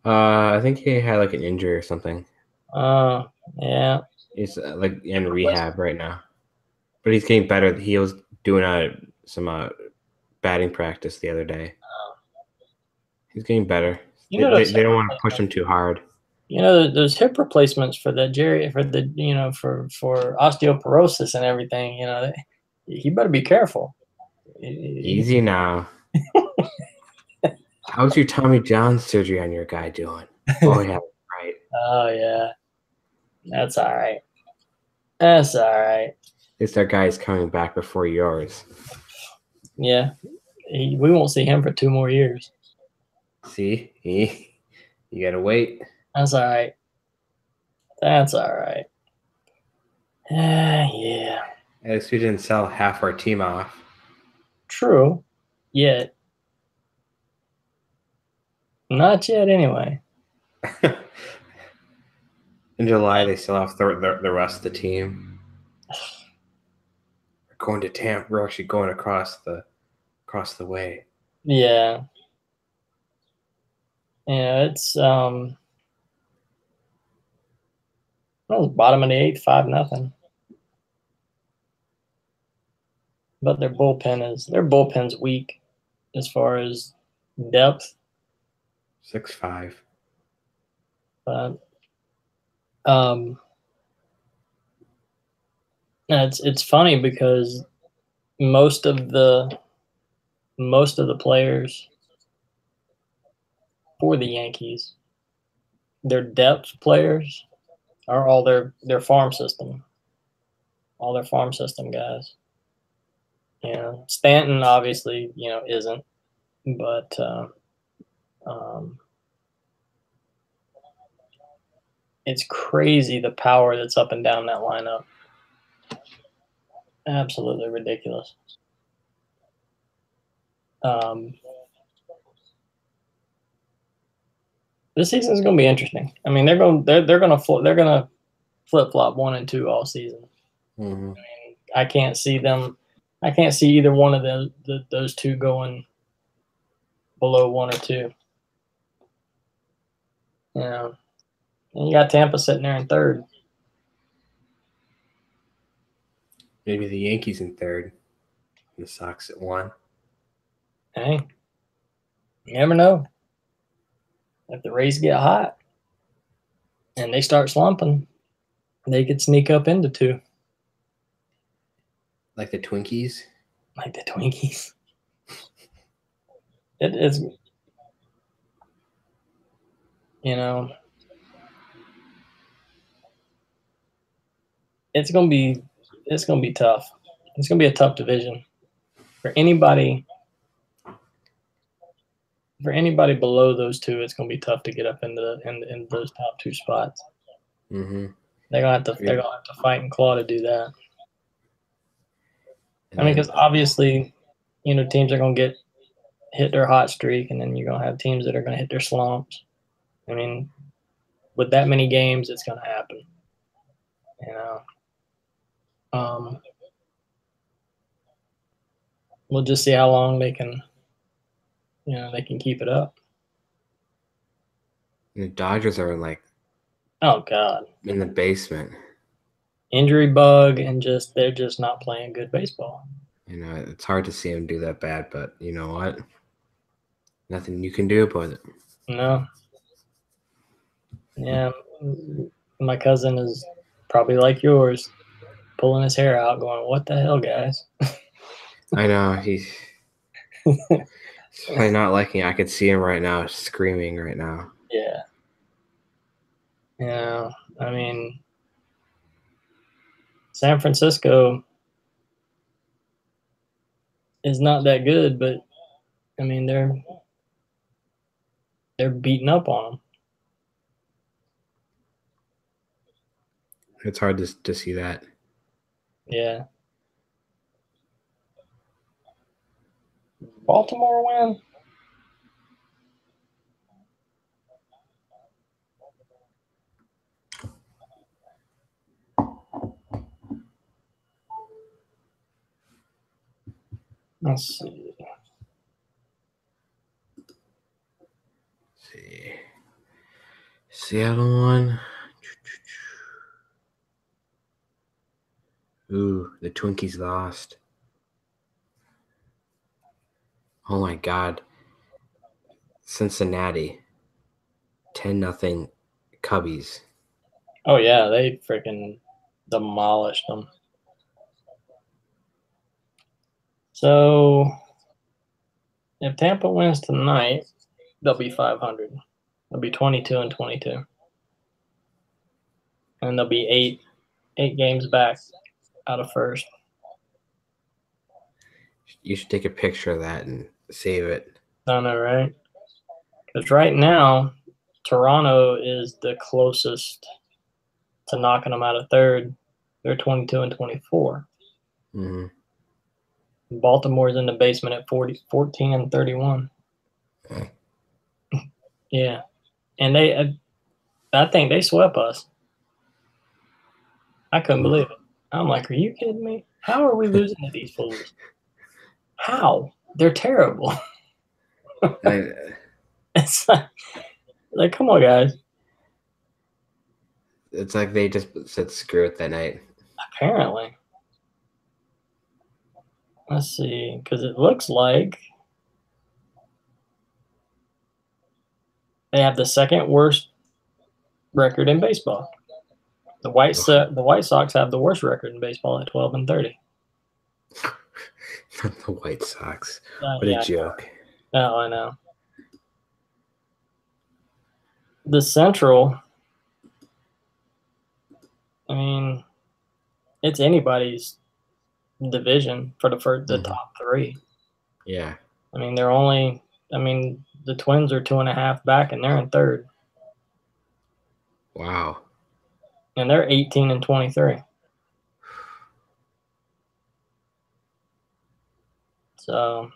I think he had like an injury or something. Oh, yeah. He's like in rehab right now, but he's getting better. He was doing some batting practice the other day. He's getting better. They don't want to push him too hard. There's hip replacements for for osteoporosis and everything. He better be careful. Easy now. How's your Tommy John surgery on your guy doing? Oh yeah, right. Oh yeah, that's all right. That's all right. At least our guy's coming back before yours. Yeah, we won't see him for 2 more years. See, you gotta wait. That's all right. That's all right. Yeah. At least we didn't sell half our team off. True. Yet. Not yet, anyway. In July, they still have the rest of the team. We're going to Tampa. We're actually going across the way. Yeah. Yeah, it's Well, bottom of the eighth, 5-0. But their bullpen's weak as far as depth. 6-5. But it's funny because most of the players for the Yankees, their depth players are all their farm system, all their farm system guys. Stanton obviously isn't, but it's crazy the power that's up and down that lineup. Absolutely ridiculous. This season is going to be interesting. I mean, they're going to flip flop 1 and 2 all season. Mm-hmm. I mean, I can't see either one of those two going below 1 or 2. And you got Tampa sitting there in third. Maybe the Yankees in third. And the Sox at 1. Hey, you never know. If the Rays get hot and they start slumping, they could sneak up into 2. Like the Twinkies? Like the Twinkies. It is, it's gonna be tough. It's gonna be a tough division for anybody. For anybody below those 2, it's gonna be tough to get up into those top 2 spots. Mm-hmm. They're gonna have to fight and claw to do that. And I mean, because obviously, teams are gonna hit their hot streak, and then you're gonna have teams that are gonna hit their slumps. I mean, with that many games, it's gonna happen. We'll just see how long they can keep it up. the Dodgers are Oh God, in the basement. Injury bug, and they're just not playing good baseball. It's hard to see them do that bad, but you know what? Nothing you can do about it. No. Yeah, my cousin is probably like yours, pulling his hair out, going, "What the hell, guys?" I know he's probably not liking it. I could see him right now, screaming right now. Yeah. I mean, San Francisco is not that good, but I mean they're beating up on them. It's hard to see that. Yeah. Baltimore win. Let's see. Seattle won. Ooh, the Twinkies lost. Oh my God. Cincinnati. 10-0 Cubbies. Oh yeah, they freaking demolished them. So if Tampa wins tonight, they'll be 500. They'll be 22-22, and they'll be eight games back out of first. You should take a picture of that and save it. I know, right? Because right now, Toronto is the closest to knocking them out of third. They're 22-24. Mm-hmm. Baltimore's in the basement at 14-31. Yeah, and I think they swept us. I couldn't believe it. I'm like, are you kidding me? How are we losing to these fools? How? They're terrible. It's like, come on, guys. It's like they just said screw it that night. Apparently. Let's see, because it looks like they have the second worst record in baseball. The White Sox have the worst record in baseball at 12-30. Not the White Sox. What Yeah, a joke. Oh, I know. The Central, I mean, it's anybody's division for the top three. Yeah. I mean, the Twins are 2.5 back, and they're in third. Wow. And they're 18-23. So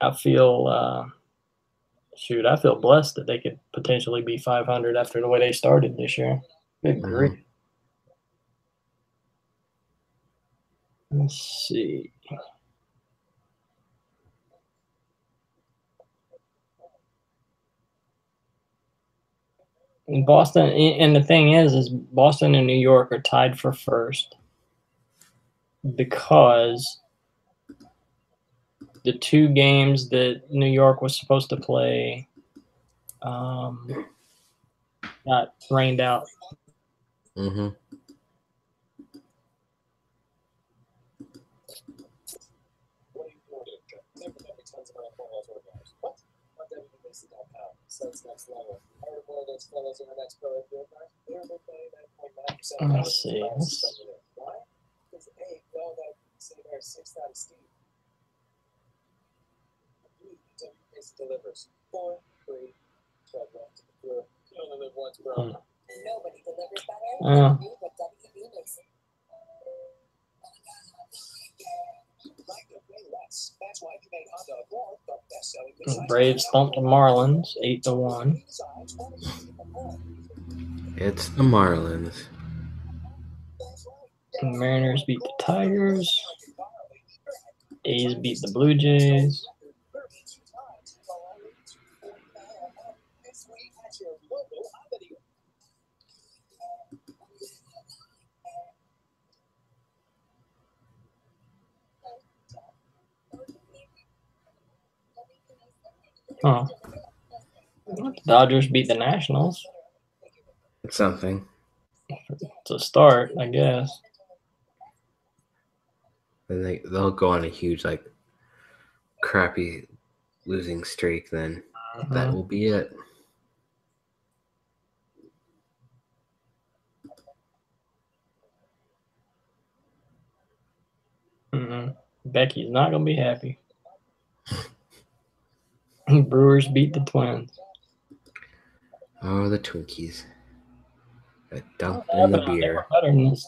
I feel blessed that they could potentially be 500 after the way they started this year. Good grief. Let's see. In Boston, and the thing is Boston and New York are tied for first because the 2 games that New York was supposed to play got rained out. Mm-hmm. Let's see. Braves thumped the Marlins 8-1. It's the Marlins. The Mariners beat the Tigers. A's beat the Blue Jays. Huh. The Dodgers beat the Nationals. It's something. It's a start, I guess. Then they'll go on a huge, crappy losing streak. Then that will be it. Becky's not gonna be happy. Brewers beat the Twins. Oh, the Twinkies. That dump in the beer.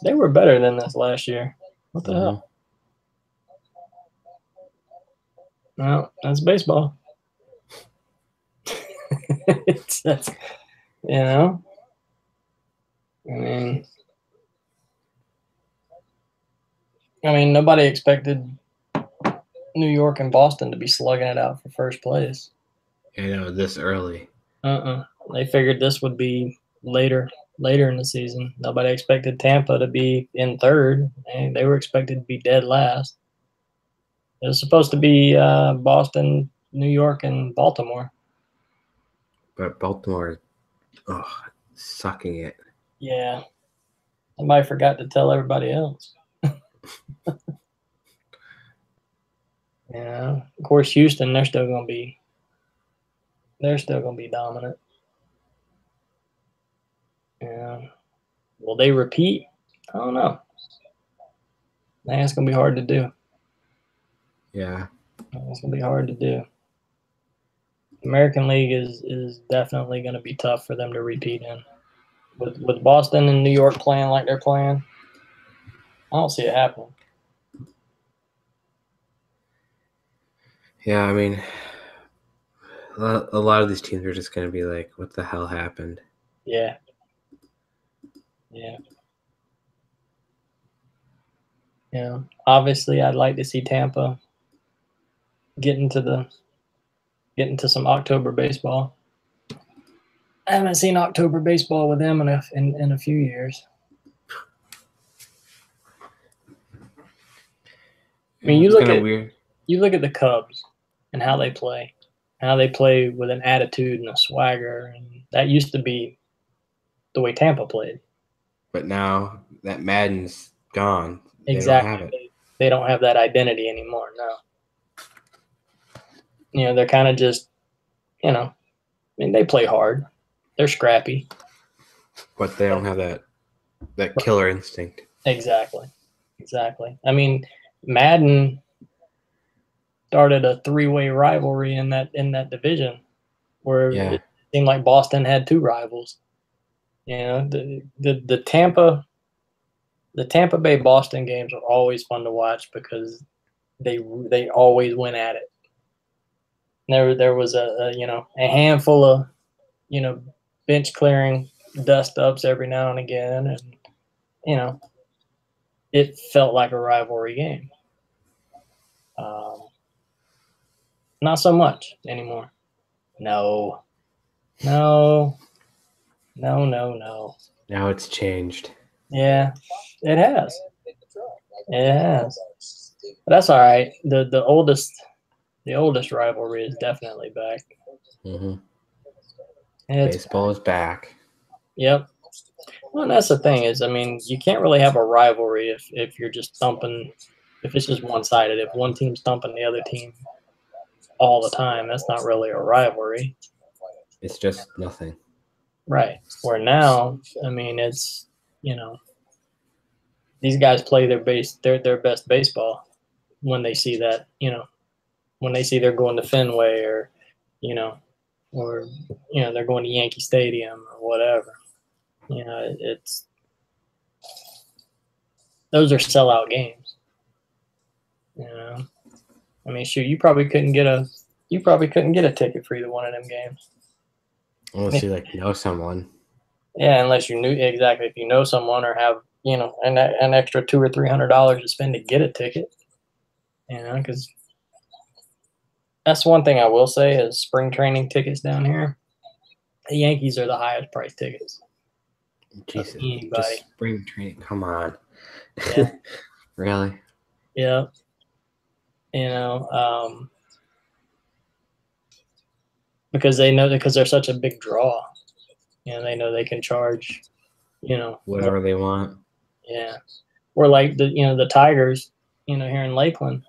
They were better than this last year. What the hell? Well, that's baseball. That's, I mean, nobody expected New York and Boston to be slugging it out for first place. This early. They figured this would be later in the season. Nobody expected Tampa to be in third. They were expected to be dead last. It was supposed to be Boston, New York, and Baltimore. But Baltimore, sucking it. Yeah. Somebody forgot to tell everybody else. Of course, Houston, they're still gonna be dominant. Yeah. Will they repeat? I don't know. I think it's gonna be hard to do. Yeah. It's gonna be hard to do. American League is definitely gonna be tough for them to repeat in. With Boston and New York playing like they're playing, I don't see it happening. Yeah, I mean, a lot of these teams are just going to be like, what the hell happened? Yeah. Obviously, I'd like to see Tampa get into some October baseball. I haven't seen October baseball with them in a few years. I mean, you look at the Cubs and how they play with an attitude and a swagger, and that used to be the way Tampa played. But now that Madden's gone, exactly. They don't have it. They don't have that identity anymore. No. They're kind of just, I mean, they play hard. They're scrappy. But they don't have that killer instinct. Exactly. I mean, Madden started a 3-way rivalry in that division where it seemed like Boston had 2 rivals. The Tampa Bay Boston games are always fun to watch because they always went at it. There was a handful of bench clearing dust ups every now and again, and it felt like a rivalry game. Not so much anymore. No. Now it's changed. Yeah, it has. But that's all right. The oldest rivalry is definitely back. Mm-hmm. Baseball is back. Yep. Well, and that's the thing is, I mean, you can't really have a rivalry if you're just thumping. If it's just one-sided, if one team's thumping the other team all the time, that's not really a rivalry. It's just nothing. Right. Where now, I mean, it's these guys play their best baseball when they see that, when they see they're going to Fenway or they're going to Yankee Stadium or whatever. It's those are sellout games. I mean, shoot, you probably couldn't get a ticket for either one of them games. Unless you know someone. Yeah, unless you knew exactly if you know someone or have an extra $200 or $300 to spend to get a ticket. Because that's one thing I will say is spring training tickets down here. The Yankees are the highest priced tickets. Jesus, just spring training. Come on. Yeah. Really? Yeah. Because they're such a big draw. They know they can charge, whatever they want. Yeah. Or like the Tigers, here in Lakeland.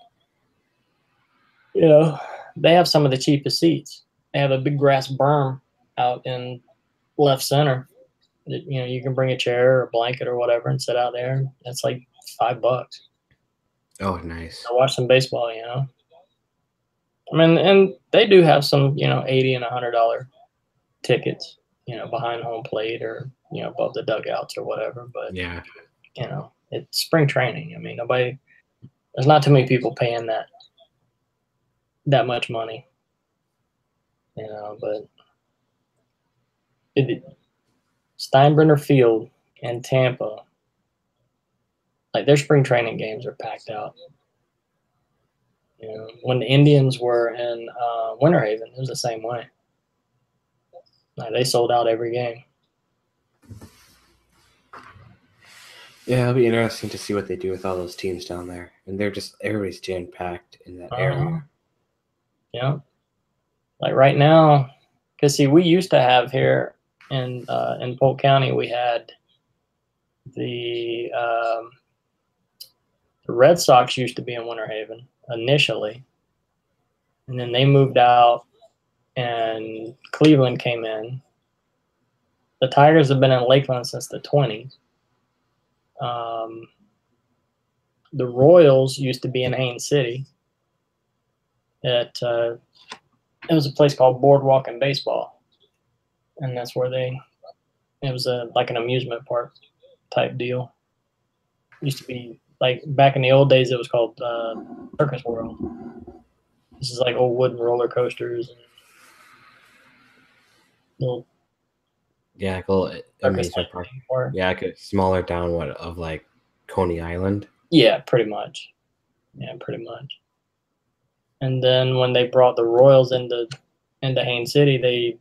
They have some of the cheapest seats. They have a big grass berm out in left center. You can bring a chair or a blanket or whatever and sit out there. It's like $5. Oh, nice. Watch some baseball, I mean, and they do have some, $80 and $100 tickets, behind home plate or, above the dugouts or whatever. But, yeah, it's spring training. I mean, there's not too many people paying that much money, but Steinbrenner Field and Tampa, like their spring training games are packed out. When the Indians were in Winter Haven, it was the same way. Like, they sold out every game. Yeah, it'll be interesting to see what they do with all those teams down there. And everybody's jam-packed in that area. Yeah. Like right now, because see, we used to have here in Polk County, we had the Red Sox used to be in Winter Haven initially. And then they moved out and Cleveland came in. The Tigers have been in Lakeland since the 1920s. The Royals used to be in Haines City. It was a place called Boardwalk and Baseball, and that's where it was like an amusement park type deal. It used to be like back in the old days, it was called Circus World. This is like old wooden roller coasters and little. Yeah, like a little amusement park. Yeah, like a smaller town of like Coney Island. Yeah, pretty much. And then when they brought the Royals into Haines City, they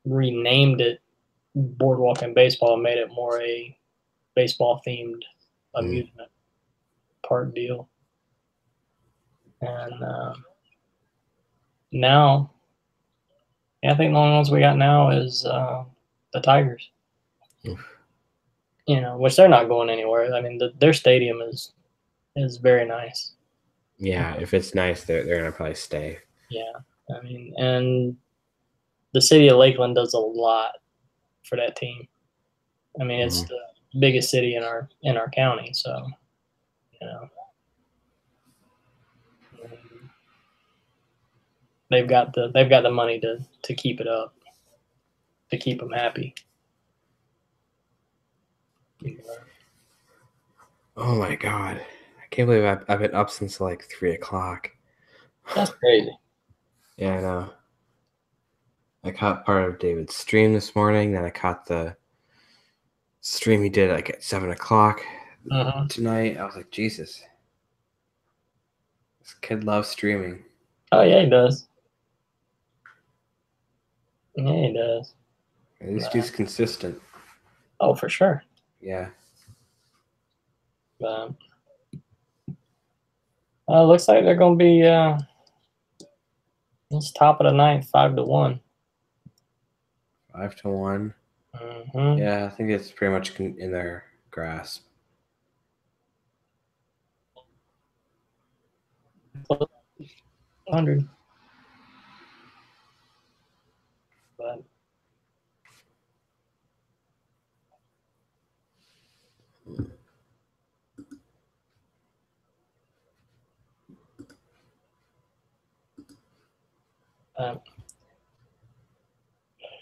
renamed it boardwalk and baseball and made it more a baseball themed amusement park deal. And now, I think the only ones we got now is the Tigers. You know, which they're not going anywhere. I mean, their stadium is very nice. Yeah, if it's nice, they're gonna probably stay. Yeah, I mean, and the city of Lakeland does a lot for that team. I mean, it's the biggest city in our county, so you know, they've got the money to keep it up, to keep them happy. Oh my god, I can't believe I've been up since like 3 o'clock. That's crazy. Yeah, I know. I caught part of David's stream this morning. Then I caught the stream he did like at 7 o'clock tonight. I was like, Jesus, this kid loves streaming. Oh yeah, he does. Yeah, he does. At least he's consistent. Oh, for sure. Yeah. Looks like they're going to be it's top of the ninth, 5-1. 5-1. Mm-hmm. Yeah, I think it's pretty much in their grasp. 100. But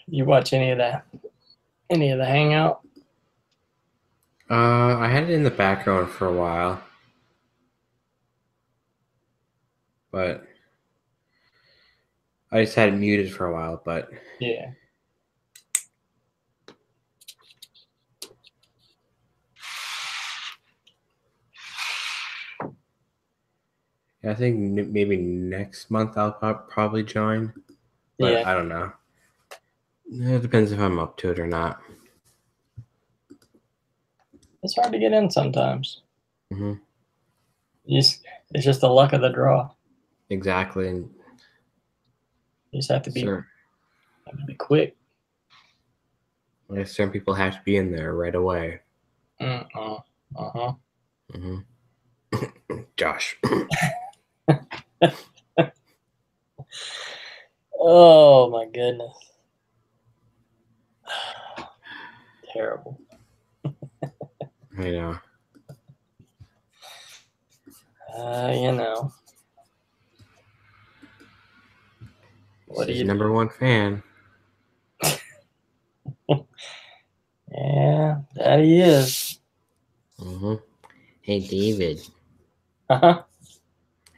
you watch any of the Hangout? I had it in the background for a while, but I just had it muted for a while. But yeah. I think maybe next month I'll probably join. But Yeah. I don't know. It depends if I'm up to it or not. It's hard to get in sometimes. Mm-hmm. It's just the luck of the draw. Exactly. And you just have to be quick. Like certain people have to be in there right away. Mm-hmm. Josh. Oh my goodness. Terrible. I know. You know. What is number one fan? Yeah, that he is. Mm-hmm. Hey, David. Uh-huh.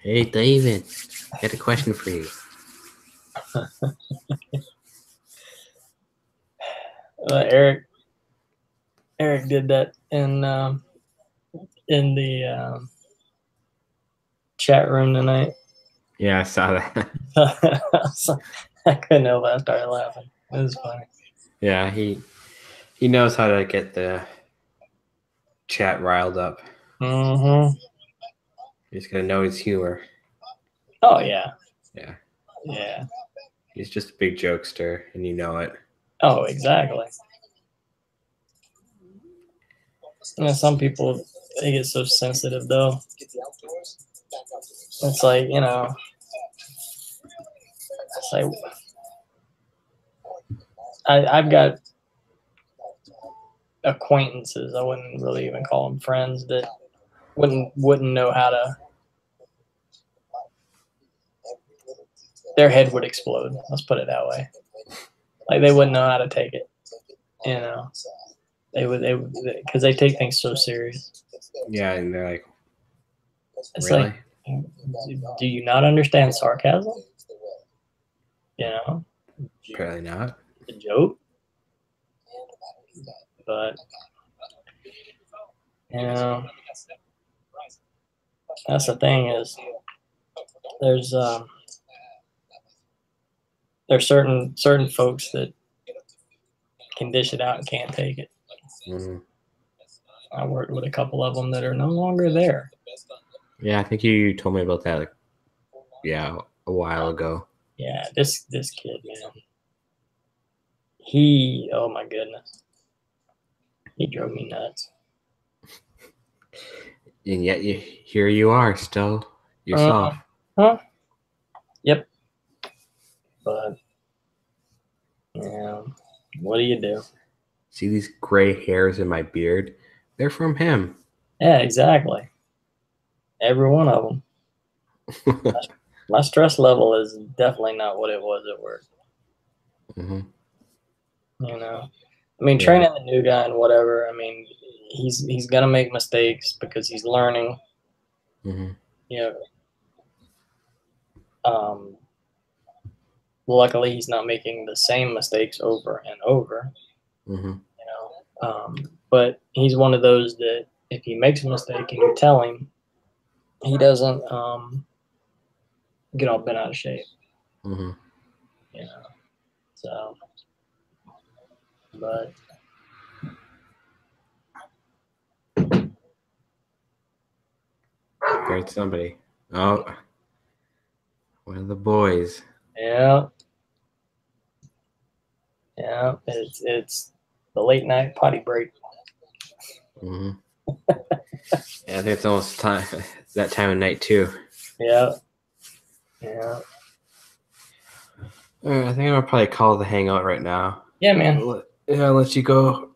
Hey, David. I got a question for you. Eric did that in the chat room tonight. Yeah, I saw that. I couldn't help it. I started laughing. It was funny. Yeah, he knows how to get the chat riled up. Mm-hmm. You just gotta know his humor. Oh yeah. Yeah. Yeah. He's just a big jokester, and you know it. Oh, exactly. Yeah, some people, they get so sensitive though. It's like, you know, it's like I've got acquaintances, I wouldn't really even call them friends, that wouldn't know how to, their head would explode. Let's put it that way. Like they wouldn't know how to take it, you know. They would because they take things so serious. Yeah, and they're like, it's really? Like, do you not understand sarcasm? You know? Apparently not. A joke? But, you know, that's the thing is there's certain folks that can dish it out and can't take it. Mm-hmm. I worked with a couple of them that are no longer there. Yeah, I think you told me about that. A while ago. Yeah, this kid, man. Oh my goodness, he drove me nuts. And yet here you are still yourself. Huh? Yep. But yeah, what do you do? See these gray hairs in my beard? They're from him. Yeah, exactly. Every one of them. My stress level is definitely not what it was at work. Mm-hmm. I mean, training the new guy and whatever. I mean, he's gonna make mistakes because he's learning. Mm-hmm. Luckily, he's not making the same mistakes over and over. Mm-hmm. But he's one of those that if he makes a mistake and you tell him, he doesn't get all bent out of shape. Mm-hmm. So, but Great somebody. Oh, one of the boys. yeah, it's the late night potty break. Mm-hmm. Yeah, I think it's almost time that time of night too. Yeah. All right, I think I'm gonna probably call the hangout right now. Yeah, man. I'll let you go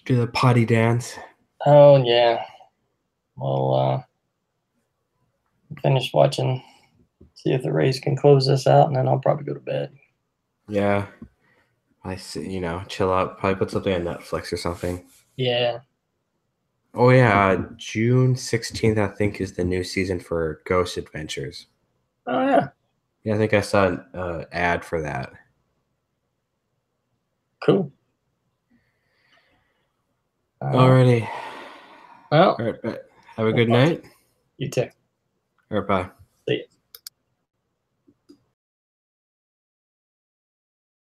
do the potty dance. Oh yeah. Well, finish watching. See if the Rays can close this out, and then I'll probably go to bed. Yeah, I see. Chill out. Probably put something on Netflix or something. Yeah. Oh yeah, June 16th, I think, is the new season for Ghost Adventures. Oh yeah. Yeah, I think I saw an ad for that. Cool. Alrighty. Well. All right, have a good night. You too. All right, bye. See you.